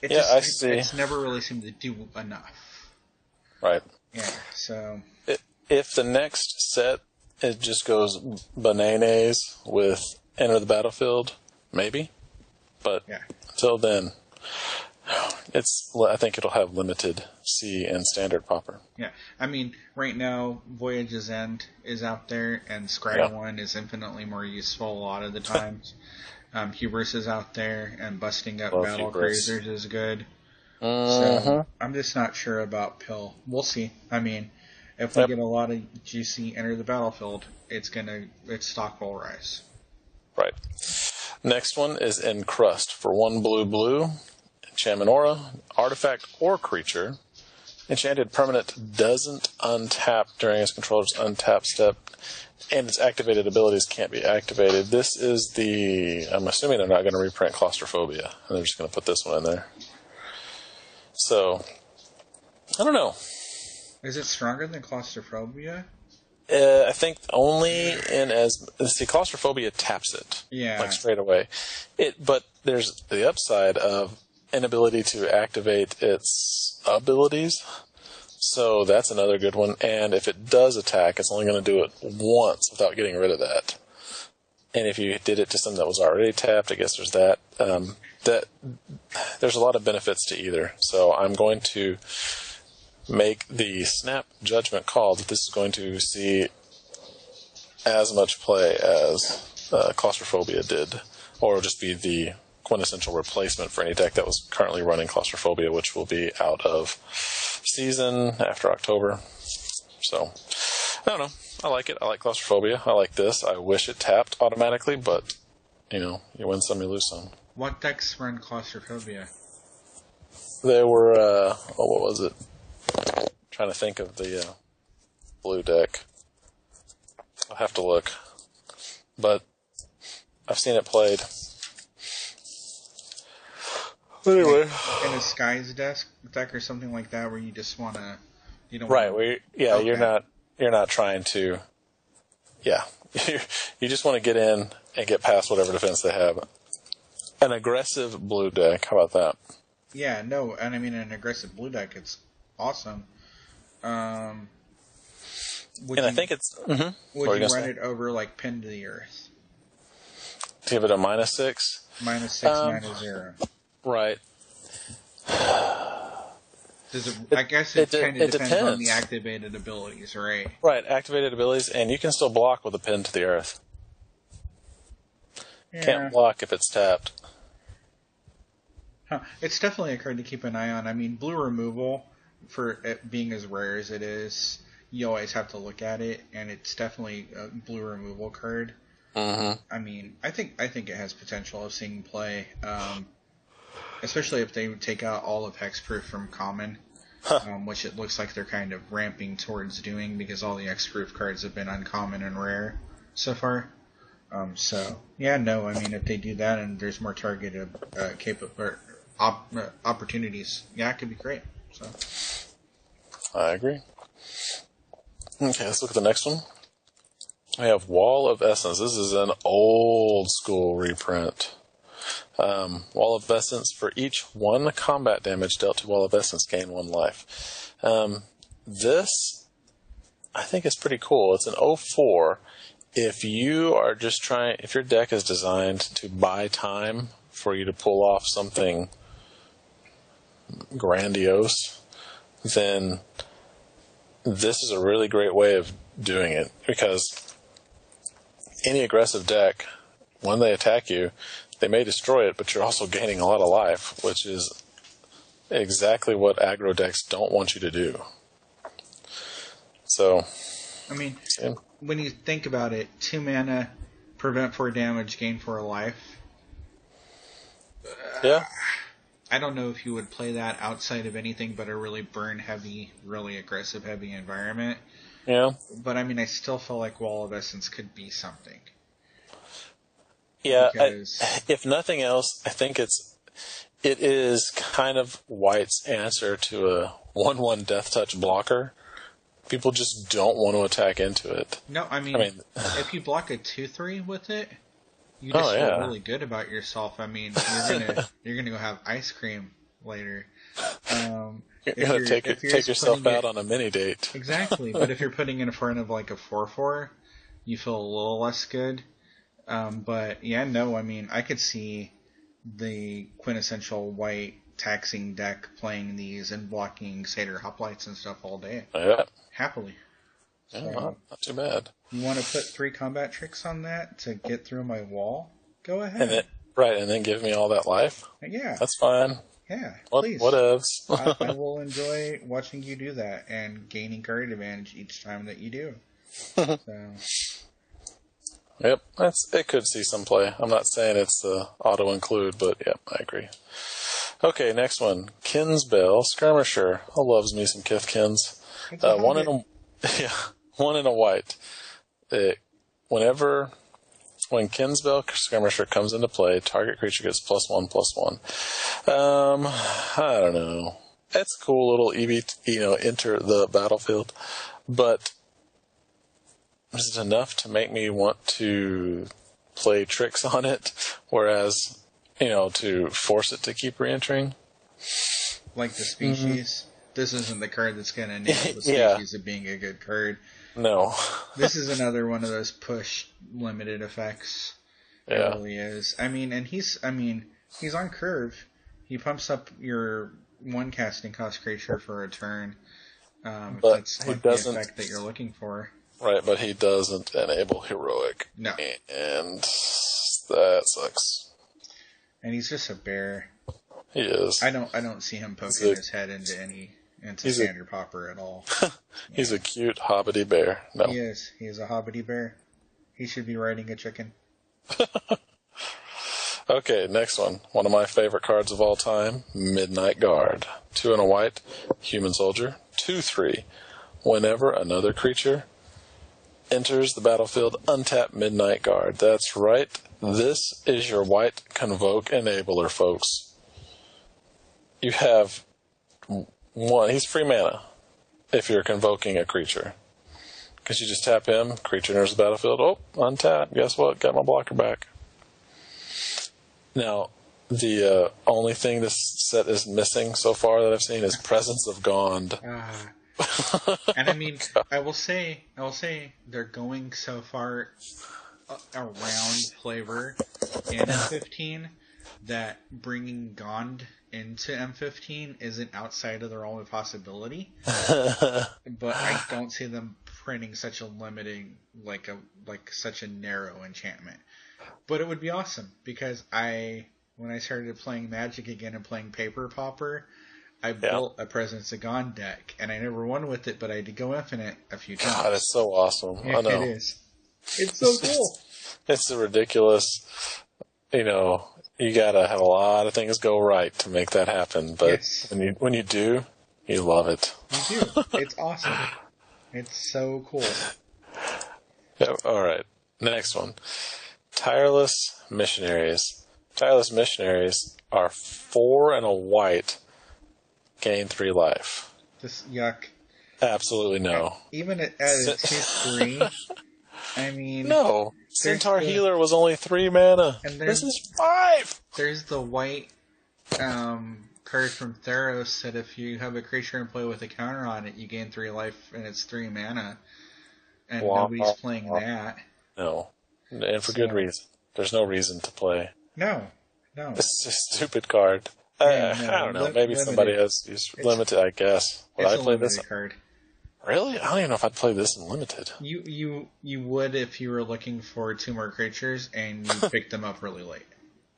I see. It's never really seemed to do enough. Right. Yeah, so... If the next set, it just goes bananas with Enter the Battlefield, maybe. But until then, I think it'll have limited C and Standard Pauper. Yeah, I mean, right now, Voyage's End is out there, and Scry 1 is infinitely more useful a lot of the times. Hubris is out there, and busting up battle cruisers is good. So, I'm just not sure about Pill. We'll see. I mean, if we get a lot of juicy Enter the Battlefield, its stock will rise. Right. Next one is Encrust for 1 blue, enchantment aura, artifact or creature. Enchanted permanent doesn't untap during its controller's untap step, and its activated abilities can't be activated. This is I'm assuming they're not going to reprint Claustrophobia, and they're just going to put this one in there. So, I don't know. Is it stronger than Claustrophobia? I think only Claustrophobia taps it. Yeah. Like straight away. But there's the upside of inability to activate its abilities. So that's another good one. And if it does attack, it's only going to do it once without getting rid of that. And if you did it to something that was already tapped, I guess there's that. There's a lot of benefits to either. So I'm going to make the snap judgment call that this is going to see as much play as Claustrophobia did, or just be the quintessential replacement for any deck that was currently running Claustrophobia, which will be out of season after October. So, I don't know. I like it. I like Claustrophobia. I like this. I wish it tapped automatically, but, you win some, you lose some. What decks run Claustrophobia? There were, what was it? Trying to think of the blue deck. I'll have to look. But I've seen it played. Anyway. In a Skies deck or something like that, where you just want to... You're not trying to... Yeah. You just want to get in and get past whatever defense they have. An aggressive blue deck, how about that? Yeah, no, and I mean an aggressive blue deck, it's awesome. I think it's... Mm-hmm. Would you run it over, like, Pin to the Earth? To give it a -6? -6, -0. Right. I guess it kind of depends on the activated abilities, right? Right, activated abilities, and you can still block with a Pin to the Earth. Yeah. Can't block if it's tapped. Huh. It's definitely a card to keep an eye on. I mean, blue removal, for it being as rare as it is, you always have to look at it, and it's definitely a blue removal card. Mm-hmm. I mean, I think it has potential of seeing play, especially if they take out all of Hexproof from Common. which it looks like they're kind of ramping towards doing because all the X-Proof cards have been uncommon and rare so far. So, yeah, no, I mean, if they do that and there's more targeted opportunities, yeah, it could be great. So, I agree. Okay, let's look at the next one. I have Wall of Essence. This is an old school reprint. Wall of Essence, for each 1 combat damage dealt to Wall of Essence, gain 1 life. This, I think, is pretty cool. It's an 04. If you are just trying, if your deck is designed to buy time for you to pull off something grandiose, then this is a really great way of doing it, because any aggressive deck, when they attack you, they may destroy it, but you're also gaining a lot of life, which is exactly what aggro decks don't want you to do. So, I mean, when you think about it, 2 mana, prevent 4 damage, gain 4 life. Yeah. I don't know if you would play that outside of anything but a really burn heavy, really aggressive heavy environment. Yeah. But I mean, I still feel like Wall of Essence could be something. Yeah, if nothing else, I think it is kind of White's answer to a 1/1 Death Touch blocker. People just don't want to attack into it. No, I mean if you block a 2/3 with it, you just feel really good about yourself. I mean, you're gonna go have ice cream later. You're gonna take yourself out on a mini date. Exactly, but if you're putting it in front of like a 4/4, you feel a little less good. But yeah, no, I mean, I could see the quintessential White taxing deck playing these and blocking Satyr Hoplites and stuff all day. Yeah. Happily. Yeah, so, not too bad. You want to put 3 combat tricks on that to get through my wall? Go ahead. And then give me all that life? Yeah. That's fine. Yeah, please. Whatevs. I will enjoy watching you do that and gaining card advantage each time that you do. So... Yep, it could see some play. I'm not saying it's auto-include, but yep, I agree. Okay, next one. Kinsbaile Skirmisher. I loves me some Kithkins. One in a white. When Kinsbaile Skirmisher comes into play, target creature gets +1/+1. I don't know. It's a cool little enter the battlefield, but is it enough to make me want to play tricks on it, whereas, to force it to keep re-entering? Like the species? This isn't the card that's going to enable the species of being a good card. No. This is another one of those push limited effects. Yeah. It really is. I mean, and he's on curve. He pumps up your 1 casting cost creature for a turn. But that's like the effect that you're looking for. Right, but he doesn't enable heroic. No. And that sucks. And he's just a bear. He is. I don't see him poking his head into Standard Pauper at all. He's a cute hobbity bear. No. He is. He is a hobbity bear. He should be riding a chicken. Okay, next one. One of my favorite cards of all time, Midnight Guard. 2 and a white, human soldier. 2/3. Whenever another creature enters the battlefield, untap Midnight Guard. That's right. This is your white Convoke enabler, folks. You have 1. He's free mana if you're convoking a creature. Because you just tap him, creature enters the battlefield. Oh, untap. Guess what? Got my blocker back. Now, the only thing this set is missing so far that I've seen is Presence of Gond. And I mean, I will say they're going so far around flavor in M15 that bringing Gond into M15 isn't outside of the realm of possibility. But I don't see them printing such a limiting, like such a narrow enchantment. But it would be awesome because when I started playing Magic again and playing Paper Pauper, I built a Presence of Gond deck, and I never won with it, but I did go infinite a few times. God, it's so awesome. Yeah, I know. It is. It's so cool. It's a ridiculous, you gotta have a lot of things go right to make that happen. But when you do, You love it. You do. It's awesome. It's so cool. Yeah, all right. Next one. Tireless Missionaries. Tireless Missionaries are 4 and a white. Gain 3 life. Just yuck. Absolutely no. Even at a 2/3, I mean... No. Centaur Healer was only 3 mana. And this is 5! There's the white card from Theros that if you have a creature in play with a counter on it, you gain 3 life and it's 3 mana. And nobody's playing that. No. And for good reason. There's no reason to play. No. It's a stupid card. I don't know. Maybe somebody has used limited, I guess. Would I play this card? Really? I don't even know if I'd play this in limited. You would if you were looking for 2 more creatures and you picked them up really late.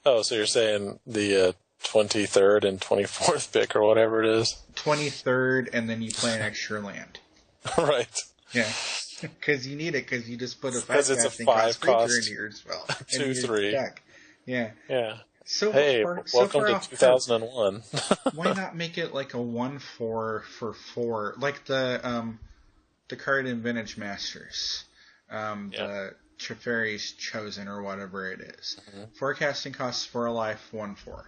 Oh, so you're saying the 23rd and 24th pick or whatever it is? 23rd, and then you play an extra land. Right. Yeah. Because you need it, because you just put a 5 cost into your spell. 2/3. Deck. Yeah. Yeah. So hey, welcome to 2001. Why not make it like a 1/4 for 4? Like the card in Vintage Masters. The Treferi's Chosen or whatever it is. Mm-hmm. Forecasting costs 4 life, 1/4.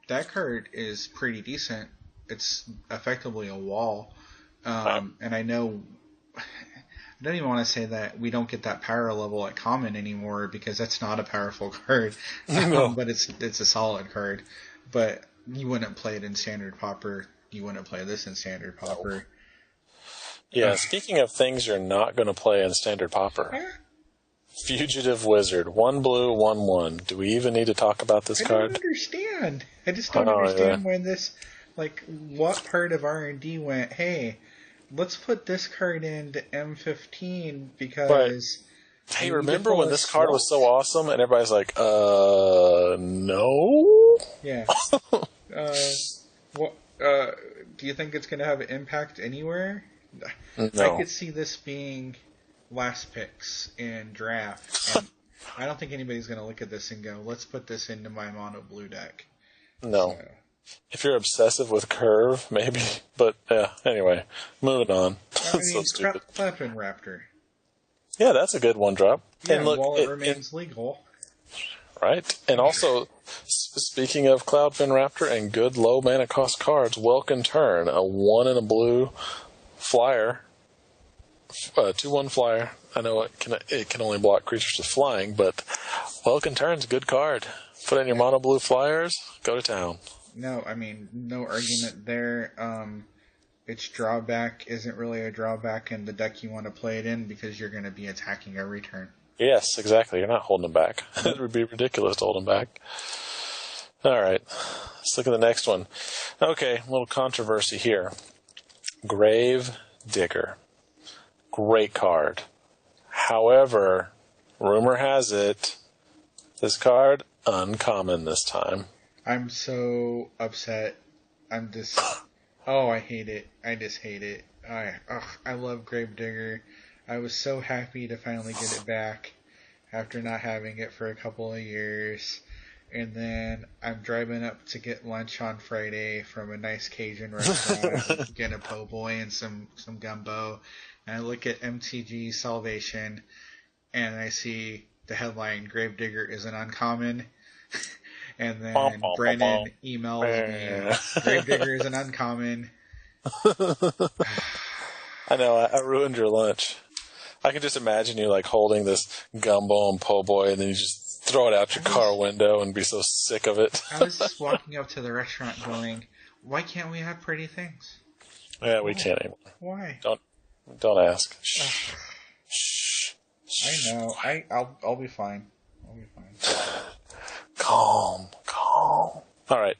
That card is pretty decent. It's effectively a wall. And I know... I don't even want to say that we don't get that power level at common anymore because that's not a powerful card. But it's a solid card. But you wouldn't play it in Standard Pauper. You wouldn't play this in Standard Pauper. No. Yeah, speaking of things you're not going to play in Standard Pauper. Fugitive Wizard. 1 blue, 1/1. Do we even need to talk about this card? I don't understand. I just don't understand when this... Like, what part of R&D went, hey... Let's put this card into M15 because... But, hey, remember when this card was so awesome and everybody's like, no? Yeah. Do you think it's going to have an impact anywhere? No. I could see this being last picks in draft. And I don't think anybody's going to look at this and go, let's put this into my mono blue deck. No. So. If you're obsessive with curve, maybe. But, yeah, anyway. Moving on. That's so stupid. Cloudfin Raptor. Yeah, that's a good 1-drop. Yeah, and look, while it remains legal. Right. And also, speaking of Cloudfin Raptor and good low mana cost cards, Welkin Turn, a 1 and a blue flyer. 2/1 flyer. I know it can only block creatures with flying, but Welkin Turn's a good card. Put in your mono blue flyers, go to town. No, I mean, no argument there. Its drawback isn't really a drawback in the deck you want to play it in because you're going to be attacking every turn. Yes, exactly. You're not holding them back. It would be ridiculous to hold them back. All right. Let's look at the next one. Okay, a little controversy here. Gravedigger. Great card. However, rumor has it, this card, uncommon this time. I'm so upset. I'm just... Oh, I hate it. I just hate it. I love Gravedigger. I was so happy to finally get it back after not having it for a couple of years. And then I'm driving up to get lunch on Friday from a nice Cajun restaurant, getting a po' boy and some gumbo. And I look at MTG Salvation, and I see the headline, Gravedigger is an uncommon. And then Brennon emails me, Gravedigger is an uncommon. I know, I ruined your lunch. I can just imagine you like holding this gumbo and po' boy, and then you just throw it out your car window and be so sick of it. I was just walking up to the restaurant going, why can't we have pretty things? Yeah, we can't anymore. Why? Don't ask. Shh. Shh. I know. I'll be fine. I'll be fine. Calm. All right.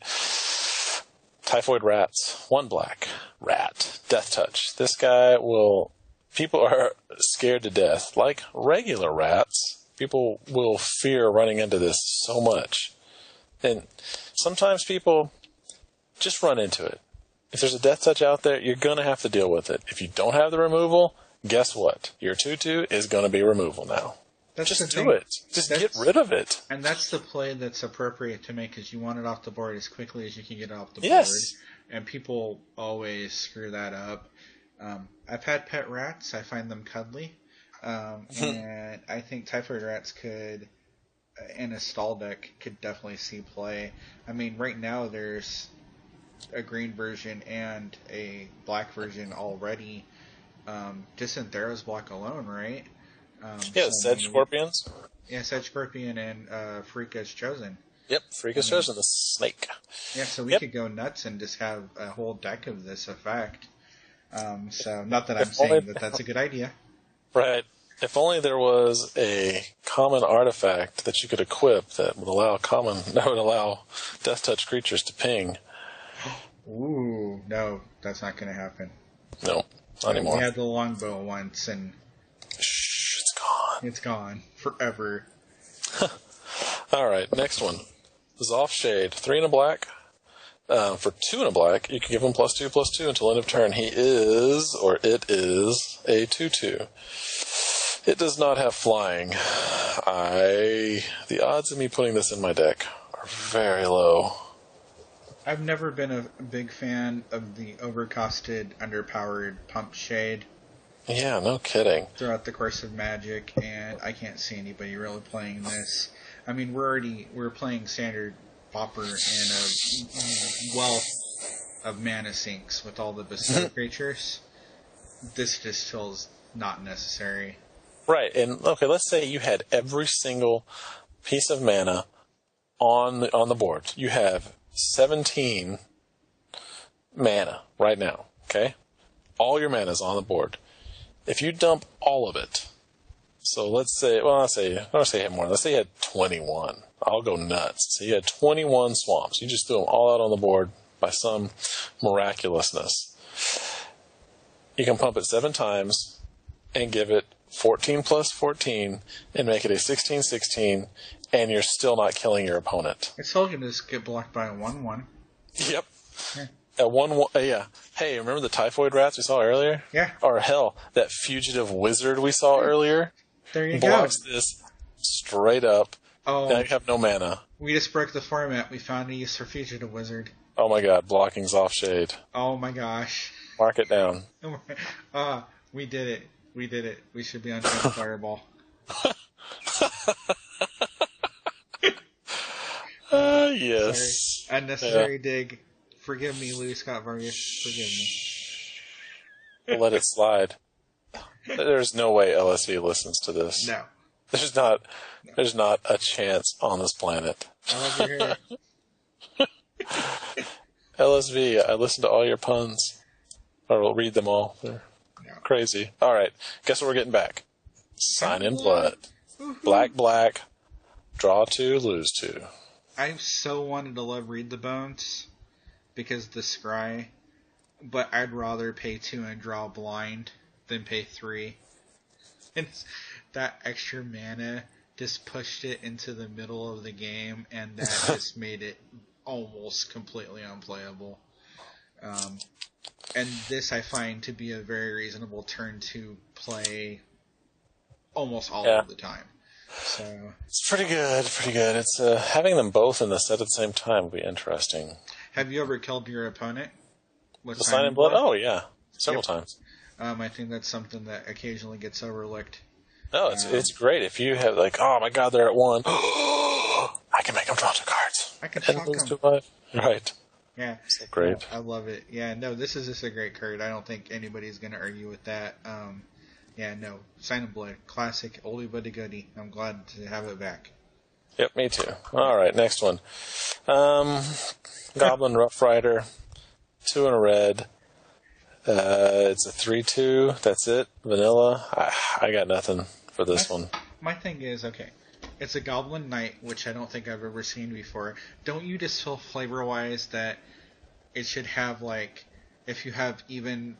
Typhoid Rats. 1 black. Rat. Death Touch. This guy will... People are scared to death. Like regular rats, people will fear running into this so much. And sometimes people just run into it. If there's a Death Touch out there, you're going to have to deal with it. If you don't have the removal, guess what? Your 2/2 is going to be removal now. Just do it. Just get rid of it. And that's the play that's appropriate to make, because you want it off the board as quickly as you can get it off the board. Yes. and people always screw that up. I've had pet rats. I find them cuddly. And I think Typhoid Rats could, in a stall deck, could definitely see play. I mean, right now there's a green version and a black version already, just in Theros block alone, right? Sedge Scorpions. Yeah, Sedge Scorpion and Freaka's Chosen. Yep, Freaka's Chosen, the snake. Yeah, so we could go nuts and just have a whole deck of this effect. So, not that I'm saying that that's a good idea. Right. If only there was a common artifact that you could equip that would allow Death Touch creatures to ping. Ooh, no, that's not going to happen. No, not anymore. We had the longbow once, and shh, it's gone. It's gone forever. All right, next one. Zof Shade, 3 and a black. For 2 and a black, you can give him +2/+2 until end of turn. It is a 2/2. It does not have flying. The odds of me putting this in my deck are very low. I've never been a big fan of the overcosted, underpowered pump shade. Yeah, no kidding. Throughout the course of Magic, and I can't see anybody really playing this. I mean, we're playing Standard Pauper in a wealth of mana sinks with all the bestow creatures. This just feels not necessary. Right, and okay, let's say you had every single piece of mana on the board. You have 17 mana right now, okay? All your mana is on the board. If you dump all of it, so let's say you had more. Let's say you had 21. I'll go nuts. So you had 21 swamps. You just threw them all out on the board by some miraculousness. You can pump it 7 times and give it 14/14 and make it a 16/16, and you're still not killing your opponent. It's still going to just get blocked by a 1/1. Yep. Yeah. At 1/1, yeah. Hey, remember the Typhoid Rats we saw earlier? Yeah. Or hell, that Fugitive Wizard we saw earlier? There you blocks this straight up. Oh. Now you have no mana. We just broke the format. We found a use for Fugitive Wizard. Oh my god, blocking Zof Shade. Oh my gosh. Mark it down. We did it. We did it. We should be on Fireball. Yes. Sorry. Unnecessary dig. Forgive me, Louis Scott Vargas. Forgive me. We'll let it slide. There's no way LSV listens to this. No. There's not a chance on this planet. I love your hair. LSV, I listen to all your puns. Or we'll read them all. They're crazy. All right. Guess what we're getting back? Sign in Blood. Black. Draw 2, lose 2. I so wanted to love Read the Bones because the scry, but I'd rather pay 2 and draw blind than pay 3. And that extra mana just pushed it into the middle of the game, and that just made it almost completely unplayable. And this I find to be a very reasonable turn to play almost all of the time. So it's pretty good. It's having them both in the set at the same time would be interesting. Have you ever killed your opponent with the Sign in Blood? Oh yeah, several times. I think that's something that occasionally gets overlooked. No, it's great if you have oh my god, they're at 1. I can make them draw 2 cards. I can shock them. 5. Right. Yeah. So great. I love it. Yeah, no, this is just a great card. I don't think anybody's going to argue with that. Yeah, no. Sign in Blood. Classic. Oldie but a goodie. I'm glad to have it back. Yep, me too. All right, next one. Goblin Rough Rider. 2 and a red. It's a 3/2. That's it. Vanilla. I got nothing for this one. My thing is, okay, it's a Goblin Knight, which I don't think I've ever seen before. Don't you just feel flavor-wise that it should have, if you have an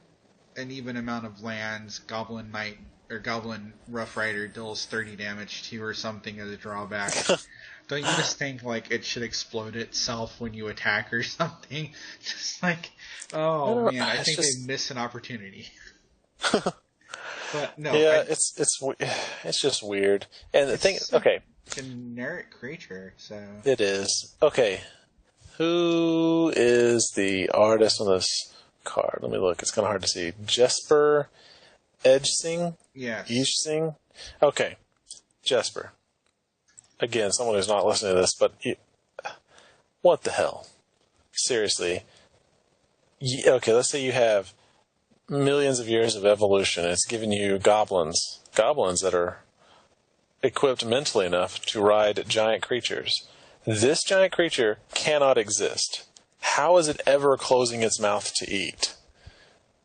even amount of lands, Goblin Knight or Goblin Rough Rider deals 30 damage to you or something as a drawback? Don't you just think, it should explode itself when you attack or something? Just oh man, I think they missed an opportunity. But no. Yeah, it's just weird. And the thing, okay. Generic creature, so. It is. Okay. Who is the artist on this card? Let me look. It's kind of hard to see. Jesper Edgesing? Yes. Edgesing? Okay. Jesper. Again, someone who's not listening to this, but what the hell? Seriously. Okay, let's say you have millions of years of evolution. It's giving you goblins that are equipped mentally enough to ride giant creatures. This giant creature cannot exist. How is it ever closing its mouth to eat?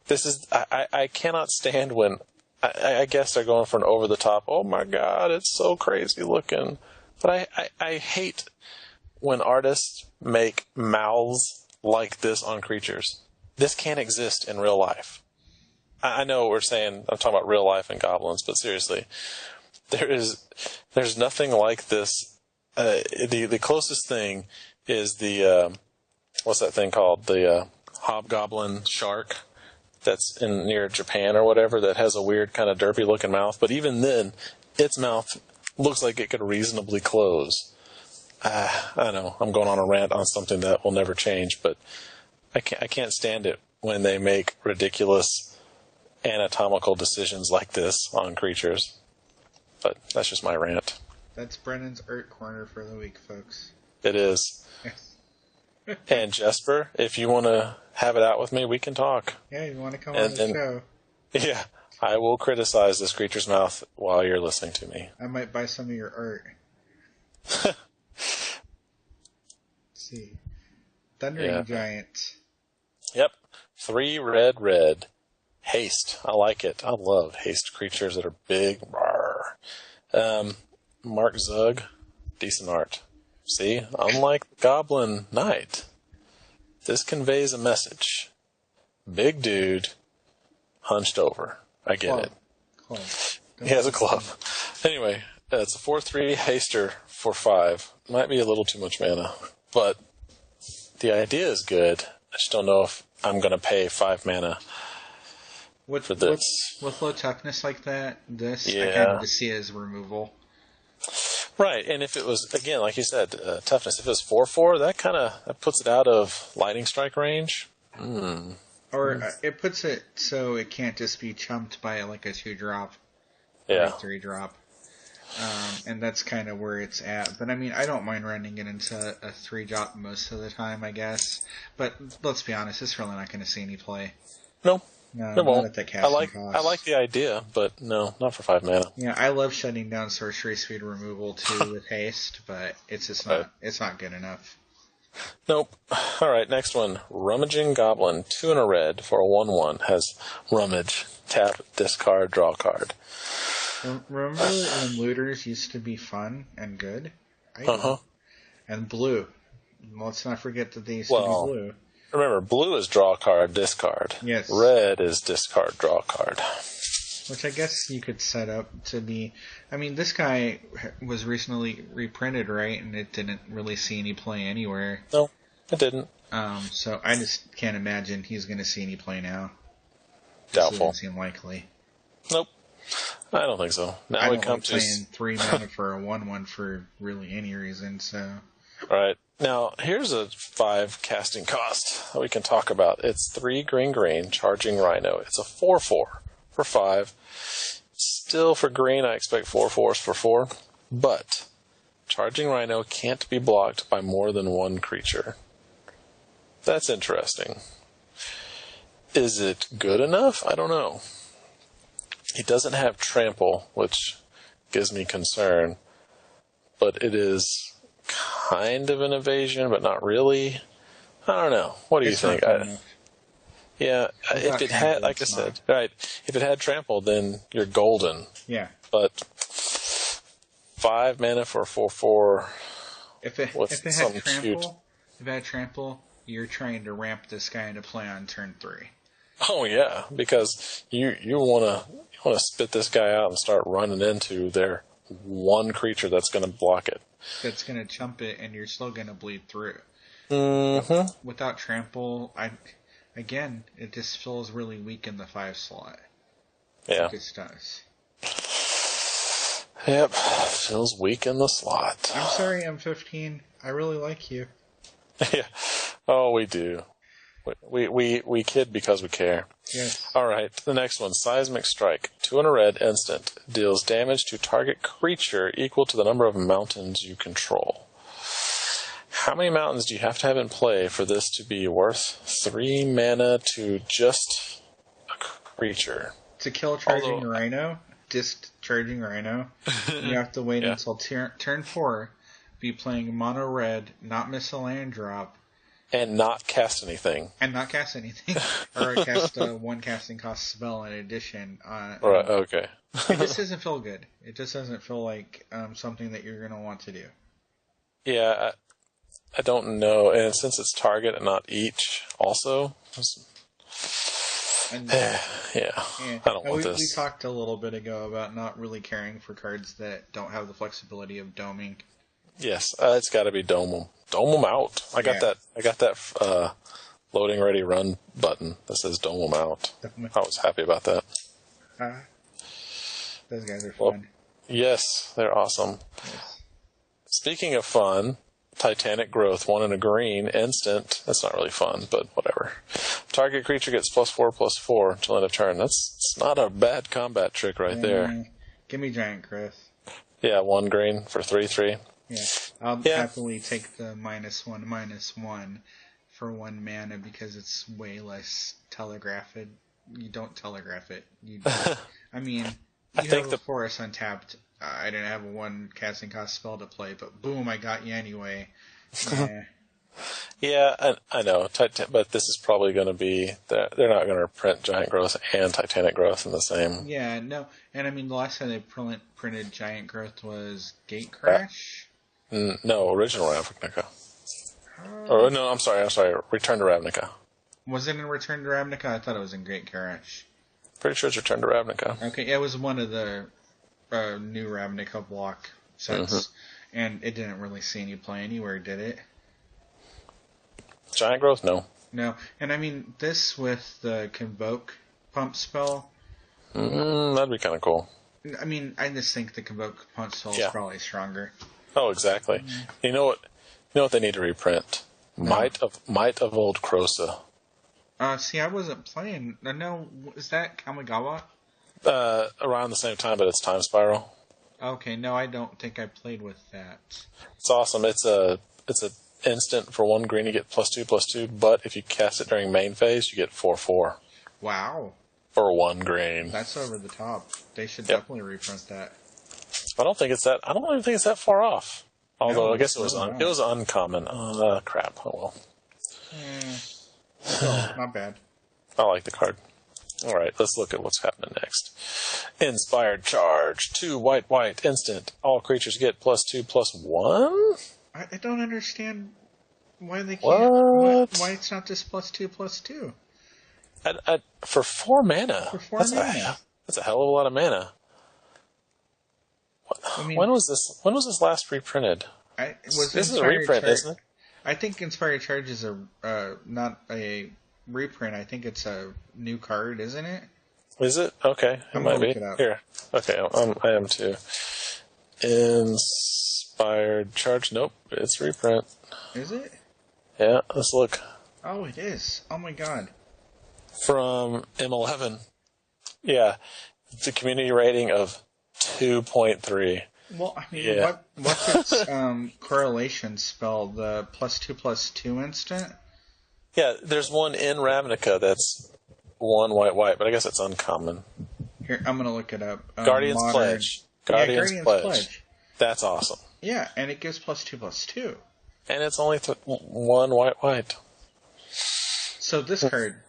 This is... I cannot stand when... I guess they're going for an over-the-top, oh my god, it's so crazy looking. But I hate when artists make mouths like this on creatures. This can't exist in real life. I know we're saying... I'm talking about real life and goblins, but seriously... There's nothing like this. The closest thing is the what's that thing called? The hobgoblin shark that's near Japan or whatever that has a weird kind of derpy looking mouth. But even then, its mouth looks like it could reasonably close. I know I'm going on a rant on something that will never change, but I can't stand it when they make ridiculous anatomical decisions like this on creatures. But that's just my rant. That's Brennan's Art Corner for the week, folks. It is. And Jesper, if you want to have it out with me, we can talk. Yeah, you want to come on the show. Yeah, I will criticize this creature's mouth while you're listening to me. I might buy some of your art. Let's see. Thundering Giant. Yep. 3 red. Haste. I like it. I love haste creatures that are big. Mark Zug. Decent art. See? Unlike Goblin Knight, this conveys a message. Big dude, hunched over. I get it. Club. He has a club. Anyway, it's a 4/3 haster for 5. Might be a little too much mana, but the idea is good. I just don't know if I'm going to pay 5 mana for this. With low toughness like that, I kind of see it as removal. Right, and if it was, again, like you said, toughness, if it was 4/4, that puts it out of lightning strike range. Or it puts it so it can't just be chumped by like a 2-drop or a 3-drop. And that's kind of where it's at. But I mean, I don't mind running it into a 3-drop most of the time, I guess. But let's be honest, it's really not going to see any play. No. No, it won't. Not at the casting cost. I like the idea, but no, not for 5 mana. Yeah, I love shutting down sorcery speed removal too with haste, but it's just not. It's not good enough. Nope. All right, next one. Rummaging Goblin, 2 and a red for a 1/1 has rummage. Tap, discard, draw card. Remember when looters used to be fun and good? And blue. Let's not forget that they used to be blue. Remember, blue is draw card, discard. Yes. Red is discard, draw card. Which I guess you could set up to be... I mean, this guy was recently reprinted, right? And it didn't really see any play anywhere. No, it didn't. So I just can't imagine he's going to see any play now. Doubtful. Doesn't seem likely. Nope. I don't think so. Now I we don't come like to playing 3 mana for a 1/1 for really any reason, so... Alright. Now, here's a 5 casting cost that we can talk about. It's 3 green, Charging Rhino. It's a 4/4 for 5. Still for green, I expect 4/4s for 4. But Charging Rhino can't be blocked by more than 1 creature. That's interesting. Is it good enough? I don't know. He doesn't have Trample, which gives me concern. But it is kind of an evasion, but not really. I don't know. What do you think? If it had, like I said, right, if it had Trample, then you're golden. Yeah. But 5 mana for a 4/4. If it had Trample, you're trying to ramp this guy into play on turn 3. Oh yeah, because you wanna spit this guy out and start running into their 1 creature that's gonna block it. That's gonna chump it, and you're still gonna bleed through. Mm-hmm. Without Trample, it just feels really weak in the 5 slot. Yeah. It just does. Yep, feels weak in the slot. I'm sorry, M15. I really like you. Yeah. Oh, we do. We kid because we care. Yes. All right. The next one, Seismic Strike. 2 and a red, instant. Deals damage to target creature equal to the number of mountains you control. How many mountains do you have to have in play for this to be worth 3 mana to just a creature? To kill charging Rhino, discharging Rhino, you have to wait until turn 4, be playing mono red, not miss a land drop. And not cast anything. Or cast a 1 casting cost spell in addition. Right, okay. It just doesn't feel good. It just doesn't feel like something that you're going to want to do. Yeah, I don't know. And since it's target and not each, also. I don't want this. We talked a little bit ago about not really caring for cards that don't have the flexibility of doming. Yes, it's got to be dome them. Dome them out. I got that loading ready run button that says dome them out. I was happy about that. Those guys are fun. Well, yes, they're awesome. Yes. Speaking of fun, Titanic Growth, 1 and a green, instant. That's not really fun, but whatever. Target creature gets +4/+4 until end of turn. It's not a bad combat trick right there. Give me Giant Growth. Yeah, 1 green for 3/3. Yeah, I'll happily take the -1/-1 for 1 mana because it's way less telegraphed. You don't telegraph it. I mean, you have a forest untapped. I didn't have a 1 casting cost spell to play, but boom, I got you anyway. Yeah, I know, but this is probably going to be... They're not going to print Giant Growth and Titanic Growth in the same... Yeah, no. And I mean, the last time they printed Giant Growth was Gate Crash? No, original Ravnica. Oh, no, I'm sorry. Return to Ravnica. Was it in Return to Ravnica? I thought it was in Gate Crash. Pretty sure it's Return to Ravnica. Okay, it was one of the new Ravnica Block sets, and it didn't really see any play anywhere, did it? Giant Growth? No. No, and I mean, this with the Convoke pump spell... that'd be kind of cool. I mean, I just think the Convoke pump spell is probably stronger. Oh, exactly. You know what they need to reprint? No. Might of Old Krosa. See, I wasn't playing. No, is that Kamigawa? Around the same time, but it's Time Spiral. Okay, no, I don't think I played with that. It's awesome. It's a instant for 1 green. You get +2/+2, but if you cast it during main phase, you get 4/4. Wow. For 1 green. That's over the top. They should definitely reprint that. I don't even think it's that far off. Although I guess it was uncommon. Crap. Oh well. Still, not bad. I like the card. All right, let's look at what's happening next. Inspired Charge, 2 white, instant. All creatures get +2/+1. I don't understand why they can't. Why it's not just +2/+2. For 4 mana. For 4 mana. That's a hell of a lot of mana. I mean, when was this last reprinted? This is a reprint, isn't it? I think Inspired Charge is not a reprint. I think it's a new card, isn't it? Is it? Okay, it might be. Here. Okay, I am too. Inspired Charge. Nope, it's reprint. Is it? Yeah, let's look. Oh, it is. Oh my god. From M11. Yeah, it's a community rating of 2.3. Well, I mean, what's its correlation spell? The +2/+2 instant? Yeah, there's one in Ravnica that's 1 white, but I guess it's uncommon. Here, I'm gonna look it up. Guardian's Pledge. Guardian's Pledge. That's awesome. Yeah, and it gives +2/+2. And it's only 1 white. So this card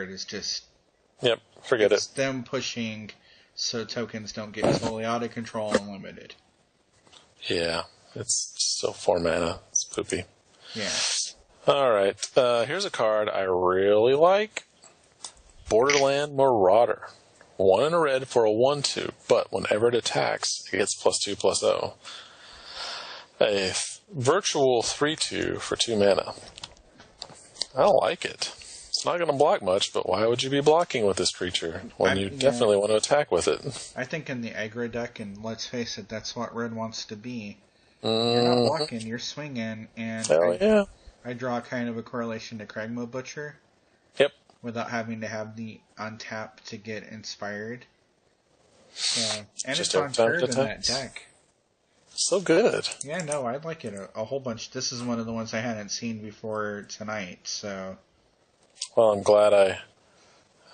is just... Yep, forget it. It's them pushing so tokens don't get totally out of control and limited. Yeah, it's still 4 mana. It's poopy. Yeah. Alright, here's a card I really like. Borderland Marauder. 1 and a red for a 1/2, but whenever it attacks, it gets +2/+0. A virtual 3/2 for 2 mana. I like it. It's not going to block much, but why would you be blocking with this creature when you definitely want to attack with it? I think in the aggro deck, and let's face it, that's what red wants to be. You're not blocking, you're swinging, and I draw kind of a correlation to Kragma Butcher. Yep. Without having to have the untap to get inspired. So, and Just it's on curve in that deck. So good. Yeah, no, I like it a whole bunch. This is one of the ones I hadn't seen before tonight, so. Well, I'm glad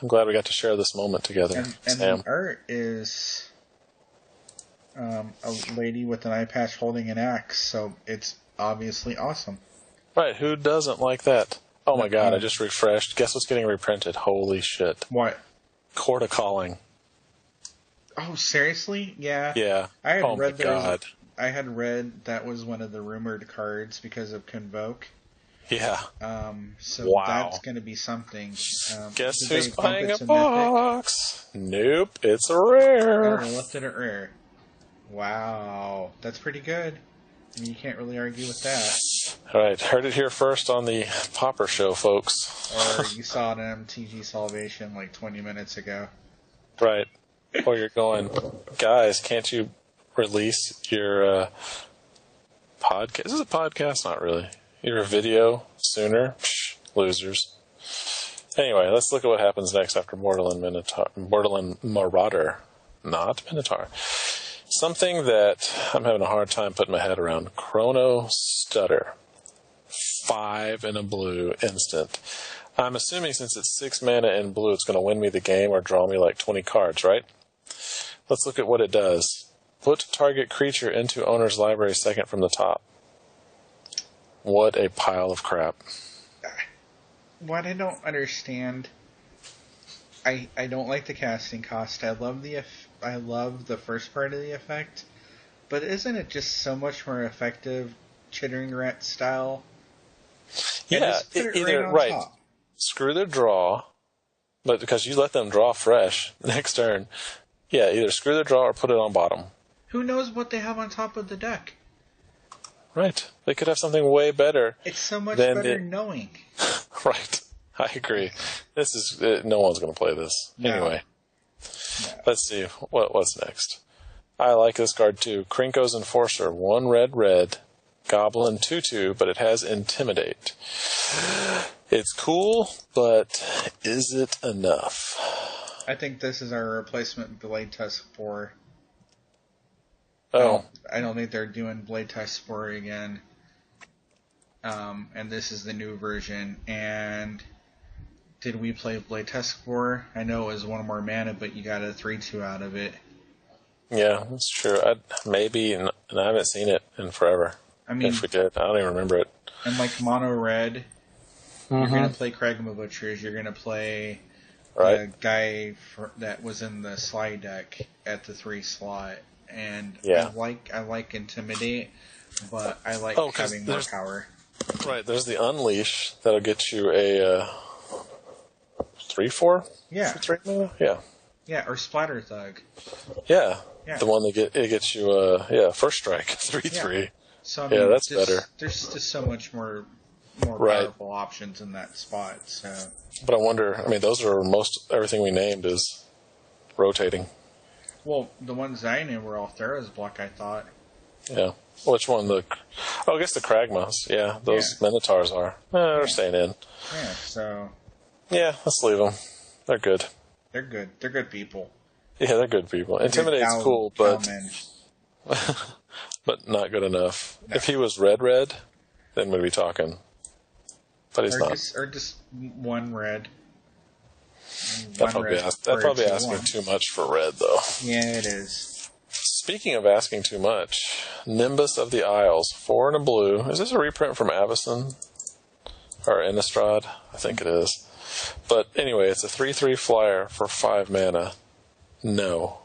we got to share this moment together. And Sam. the art is a lady with an eye patch holding an axe, so it's obviously awesome. Right, who doesn't like that? Oh my god, I just refreshed. Guess what's getting reprinted? Holy shit. What? Court of Calling. Oh, seriously? Yeah. Yeah. I had oh read my god. I had read that was one of the rumored cards because of Convoke. Yeah. So that's going to be something. Guess who's buying a box? Nope, it's a rare. Oh, they left it at rare. Wow, that's pretty good. I mean, you can't really argue with that. All right, heard it here first on the Pauper Show, folks. Or you saw it on MTG Salvation like 20 minutes ago. Right. Or you're going, guys, can't you release your podcast? Is this a podcast? Not really. Your video sooner? Psh, losers. Anyway, let's look at what happens next after Mortal and Marauder. Not Minotaur. Something that I'm having a hard time putting my head around. Chrono Stutter. 5 in a blue instant. I'm assuming since it's 6 mana in blue, it's going to win me the game or draw me like 20 cards, right? Let's look at what it does. Put target creature into owner's library second from the top. What a pile of crap. What I don't understand, I don't like the casting cost. I love the first part of the effect, but isn't it just so much more effective, Chittering Rat style? Yeah, either right. Top. Screw their draw, but because you let them draw fresh next turn, yeah, either screw their draw or put it on bottom. Who knows what they have on top of the deck? Right, they could have something way better. It's so much better knowing. Right, I agree. This is no one's going to play this anyway. No. Let's see what's next. I like this card too. Krinko's Enforcer, 1 red, Goblin 2/2, but it has Intimidate. It's cool, but is it enough? I think this is our replacement Blade Tusk 4. Oh. I don't think they're doing Blade Tusk 4 again. And this is the new version. And did we play Blade Tusk 4? I know it was 1 more mana, but you got a 3/2 out of it. Yeah, that's true. Maybe, and I haven't seen it in forever. I mean, if we did, I don't even remember it. And like mono red, you're going to play Kragma Butchers. You're going to play the guy that was in the slide deck at the 3 slot. And I like Intimidate, but I like having more power. Right, there's the Unleash that'll get you a 3/4. Yeah. 3 mana. Yeah. Yeah, or Splatter Thug. Yeah. The one that gets you first strike 3/3. Yeah. So I mean, that's better. There's just so much more powerful options in that spot. So. But I wonder. I mean, those are everything we named is rotating. Well, the ones I knew were all Theros block, I thought. Yeah. Which one? I guess the Kragmas. Yeah, those Minotaurs are. They're staying in. Yeah, so. Yeah, let's leave them. They're good. They're good. They're good people. Yeah, they're good people. Intimidate's cool, but but not good enough. No. If he was red, then we'd be talking. But he's not. Or just 1 red. That'd probably asking too much for red, though. Yeah, it is. Speaking of asking too much, Nimbus of the Isles, 4 in a blue. Is this a reprint from Avacyn? Or Innistrad? I think it is. But anyway, it's a 3/3 flyer for 5 mana. No.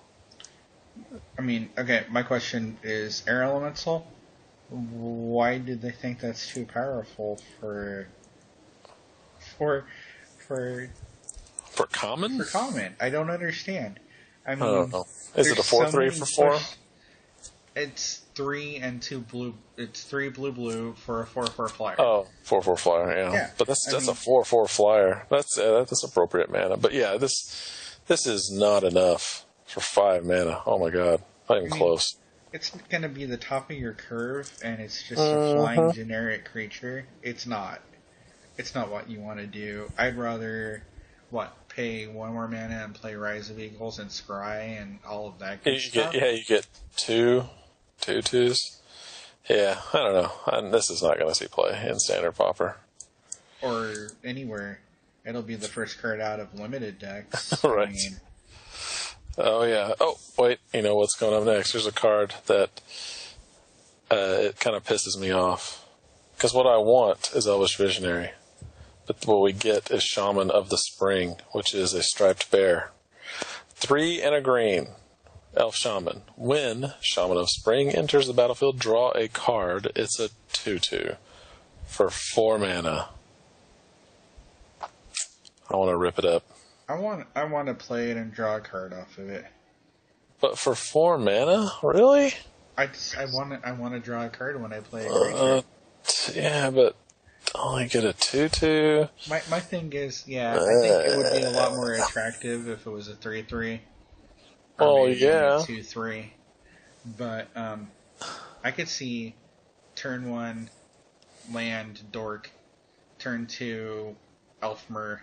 I mean, okay, my question is, Air Elemental? Why did they think that's too powerful for common? For common. I don't understand. I mean, I don't know. Is it a 4/3 for 4? It's 3 and 2 blue. It's 3 blue for a 4/4 flyer. Oh, 4/4 flyer, yeah. But that's a 4/4 flyer. That's appropriate mana. But yeah, this is not enough for 5 mana. Oh my god, not even close. it's going to be the top of your curve, and it's just a flying generic creature. It's not. It's not what you want to do. I'd rather, pay 1 more mana and play Rise of Eagles and Scry and all of that good stuff? You get 2/2s. Yeah, I don't know. This is not going to see play in Standard Pauper. Or anywhere. It'll be the first card out of limited decks. Right. Oh, yeah. Oh, wait. You know what's going on next? There's a card that it kind of pisses me off. Because what I want is Elvish Visionary. But what we get is Shaman of the Spring, which is a striped bear. 3 and a green. Elf Shaman. When Shaman of Spring enters the battlefield, draw a card. It's a 2/2 for 4 mana. I want to rip it up. I want to play it and draw a card off of it. But for 4 mana? Really? I want to draw a card when I play a creature. Yeah, but only get a 2/2. My thing is, I think it would be a lot more attractive if it was a 3/3. Oh, yeah. 2/3. But I could see turn 1 land dork, turn 2 Elfmer.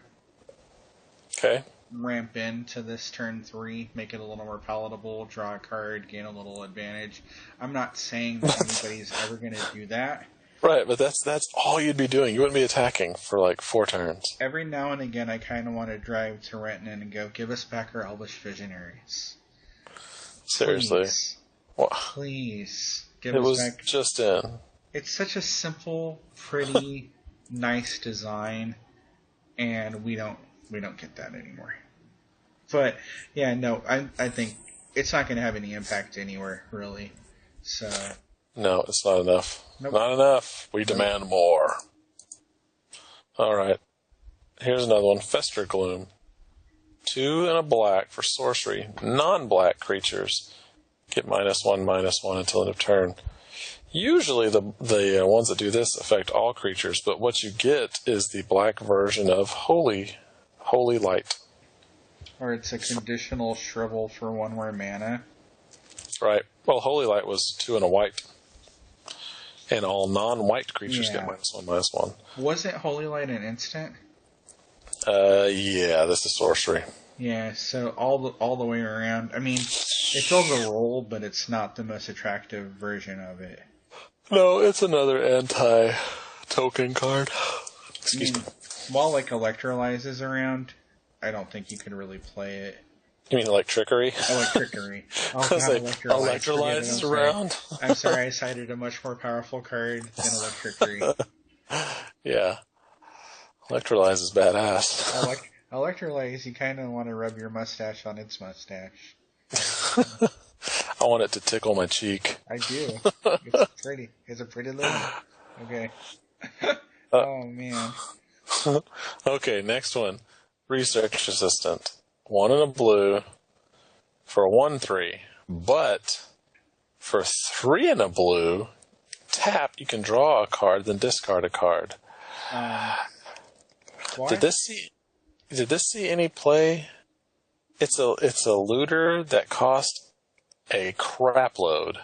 Okay. Ramp into this turn 3, make it a little more palatable, draw a card, gain a little advantage. I'm not saying that anybody's ever going to do that. Right, but that's all you'd be doing. You wouldn't be attacking for like 4 turns. Every now and again, I kind of want to drive to Renton and go, give us back our Elvish Visionaries. Seriously. Please. Well, Please. Give it us was back. just in. It's such a simple, pretty, nice design, and we don't get that anymore. But, yeah, no, I think it's not going to have any impact anywhere, really. So. No, it's not enough. Nope. Not enough. We demand more. Alright. Here's another one. Fester Gloom. 2 and a black for sorcery. Non-black creatures get -1/-1 until end of turn. Usually the ones that do this affect all creatures, but what you get is the black version of Holy Light. Or it's a conditional shrivel for 1 more mana. Right. Well, Holy Light was 2 and a white. And all non-white creatures get -1/-1. Wasn't Holy Light an instant? Yeah, this is sorcery. Yeah, so all the way around. I mean, it fills a role, but it's not the most attractive version of it. No, it's another anti-token card. Excuse me. While like Electrolyze is around, I don't think you could really play it. You mean like Trickery? Trickery. Oh, God, Electrolyze is around? I'm sorry, I cited a much more powerful card than Electrickery. Yeah. Electrolyze is badass. Electrolyze, you kind of want to rub your mustache on its mustache. I want it to tickle my cheek. I do. It's pretty. It's a pretty little. Okay. Oh, man. Okay, next one. Research Assistant. 1 and a blue for a 1/3. But for 3 and a blue, tap, you can draw a card, then discard a card. Did this see any play? It's a looter that cost a crap load.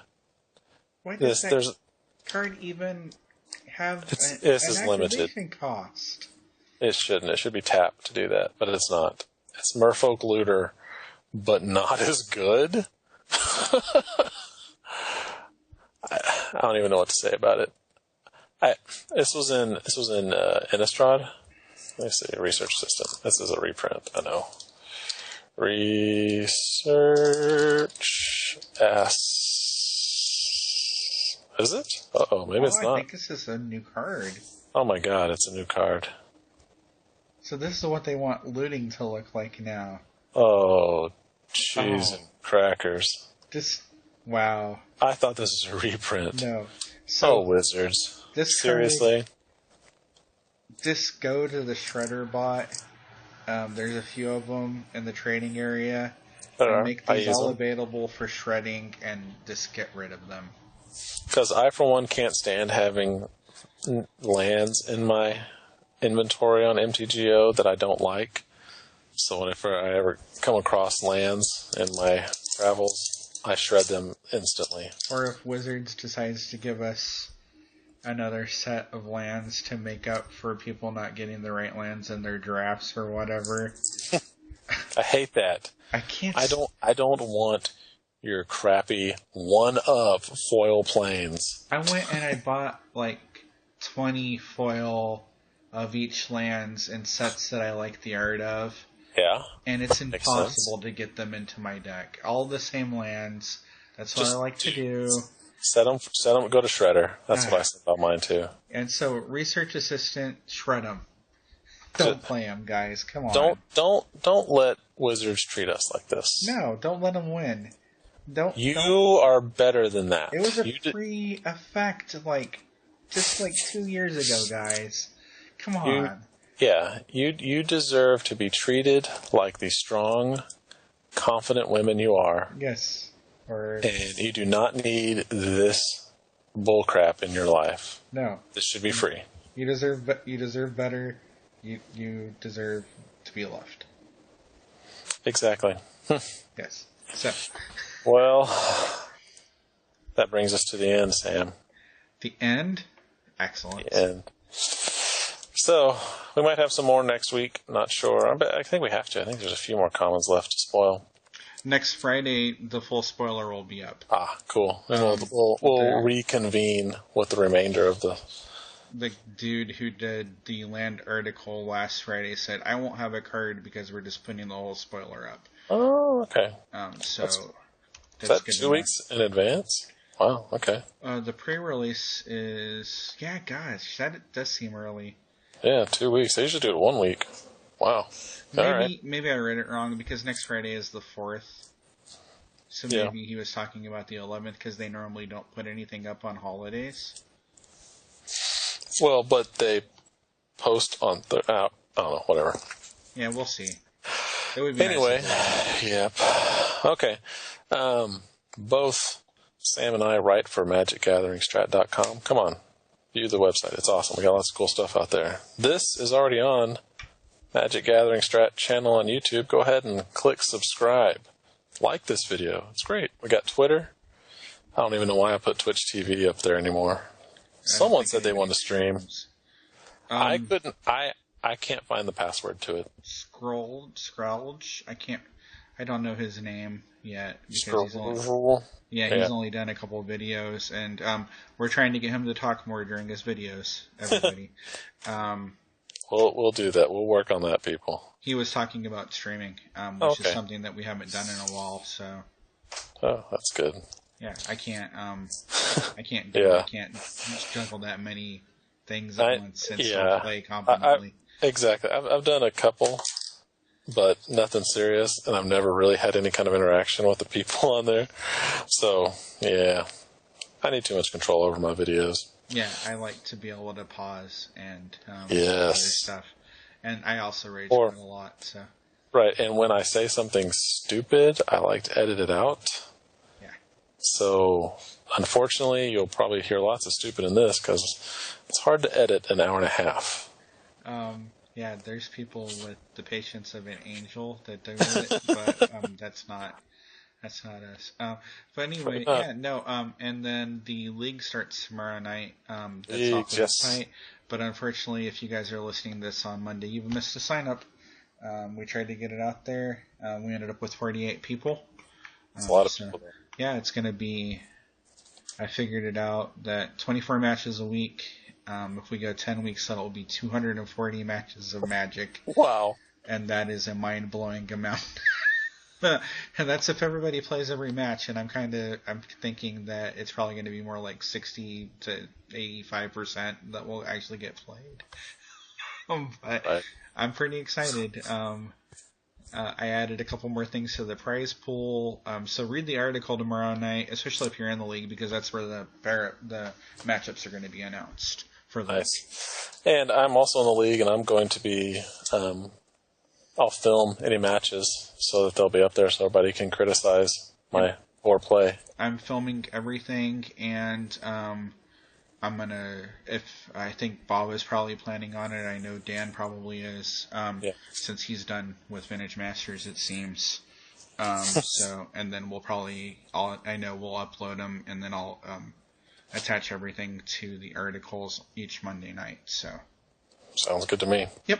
Why does that card even have an activation cost? It shouldn't. It should be tapped to do that, but it's not. It's Merfolk Looter, but not as good. I don't even know what to say about it. This was in Innistrad. Let me see. Research Assistant. This is a reprint. I know. Research S. Is it? Uh-oh, maybe it's not. I think this is a new card. Oh my god, it's a new card. So this is what they want looting to look like now. Oh, cheese and crackers. Wow. I thought this was a reprint. No. So Wizards. Seriously? Just go to the Shredder bot. There's a few of them in the trading area. And make these all available for shredding and just get rid of them. Because I, for one, can't stand having lands in my inventory on MTGO that I don't like. So whenever I ever come across lands in my travels, I shred them instantly. Or if Wizards decides to give us another set of lands to make up for people not getting the right lands in their drafts or whatever. I hate that. I can't. I don't want your crappy one-up foil planes. I went and I bought 20 foil of each lands in sets that I like the art of. Yeah. And it's impossible to get them into my deck. All the same lands. That's what I like to do. Set them, go to Shredder. That's what I said about mine too. And so, Research Assistant, shred them. Don't play them, guys. Come on. Don't let Wizards treat us like this. No, don't let them win. You are better than that. It was a free effect, just 2 years ago, guys. Come on. You deserve to be treated like the strong, confident women you are. Yes. And you do not need this bullcrap in your life. No. This should be free. You deserve better. You deserve to be loved. Exactly. Yes. So. Well, that brings us to the end, Sam. The end? Excellent. The end. So, we might have some more next week. Not sure. I think we have to. I think there's a few more commons left to spoil. Next Friday, the full spoiler will be up. Ah, cool. And we'll reconvene with the remainder of the... The dude who did the land article last Friday said, I won't have a card because we're just putting the whole spoiler up. Oh, okay. So... Is that 2 weeks in advance? Wow, okay. The pre-release is... Yeah, gosh, that does seem early. Yeah, 2 weeks. They usually do it 1 week. Wow. Maybe I read it wrong because next Friday is the 4th. So maybe he was talking about the 11th because they normally don't put anything up on holidays. Well, but they post on I don't know, whatever. Yeah, we'll see. It would be anyway, nice. Yep. Okay. Both Sam and I write for MagicGatheringStrat.com. Come on. View the website. It's awesome. We got lots of cool stuff out there. This is already on Magic Gathering Strat channel on YouTube. Go ahead and click subscribe. Like this video. It's great. We got Twitter. I don't even know why I put TwitchTV up there anymore. Someone said they wanted to stream. I couldn't. I can't find the password to it. Scrolge. I don't know his name yet because he's only done a couple of videos, and we're trying to get him to talk more during his videos. Everybody. We'll do that. We'll work on that, people. He was talking about streaming, which is something that we haven't done in a while. So. Oh, that's good. Yeah, I can't. I can't juggle that many things at once and still play competently. Exactly. I've done a couple, but nothing serious, and I've never really had any kind of interaction with the people on there. So, yeah, I need too much control over my videos. Yeah, I like to be able to pause and other stuff. And I also rage quit a lot. So. Right, and when I say something stupid, I like to edit it out. Yeah. So, unfortunately, you'll probably hear lots of stupid in this because it's hard to edit an hour and a half. Yeah, there's people with the patience of an angel that do it, but that's not us. But anyway, and then the league starts tomorrow night. That's off the website. But unfortunately, if you guys are listening to this on Monday, you've missed a sign up. We tried to get it out there. We ended up with 48 people. That's a lot of people there. Yeah, it's going to be... I figured it out that 24 matches a week. If we go 10 weeks, that will be 240 matches of Magic. Wow. And that is a mind-blowing amount. And that's if everybody plays every match, and I'm thinking that it's probably going to be more like 60 to 85% that will actually get played. But right. I'm pretty excited. I added a couple more things to the prize pool. So read the article tomorrow night, especially if you're in the league, because that's where the matchups are going to be announced for the league. And I'm also in the league, and I'm going to be... I'll film any matches so that they'll be up there so everybody can criticize my poor play. I'm filming everything, and I'm gonna. I think Bob is probably planning on it. I know Dan probably is, since he's done with Vintage Masters, it seems. So, and then we'll I know we'll upload them, and then I'll attach everything to the articles each Monday night. So, sounds good to me. Yep.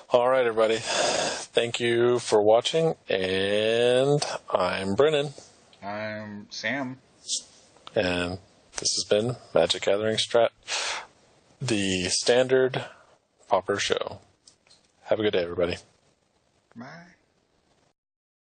All right, everybody. Thank you for watching, and I'm Brennan. I'm Sam. And this has been MagicGatheringStrat, the Standard Pauper Show. Have a good day, everybody. Bye.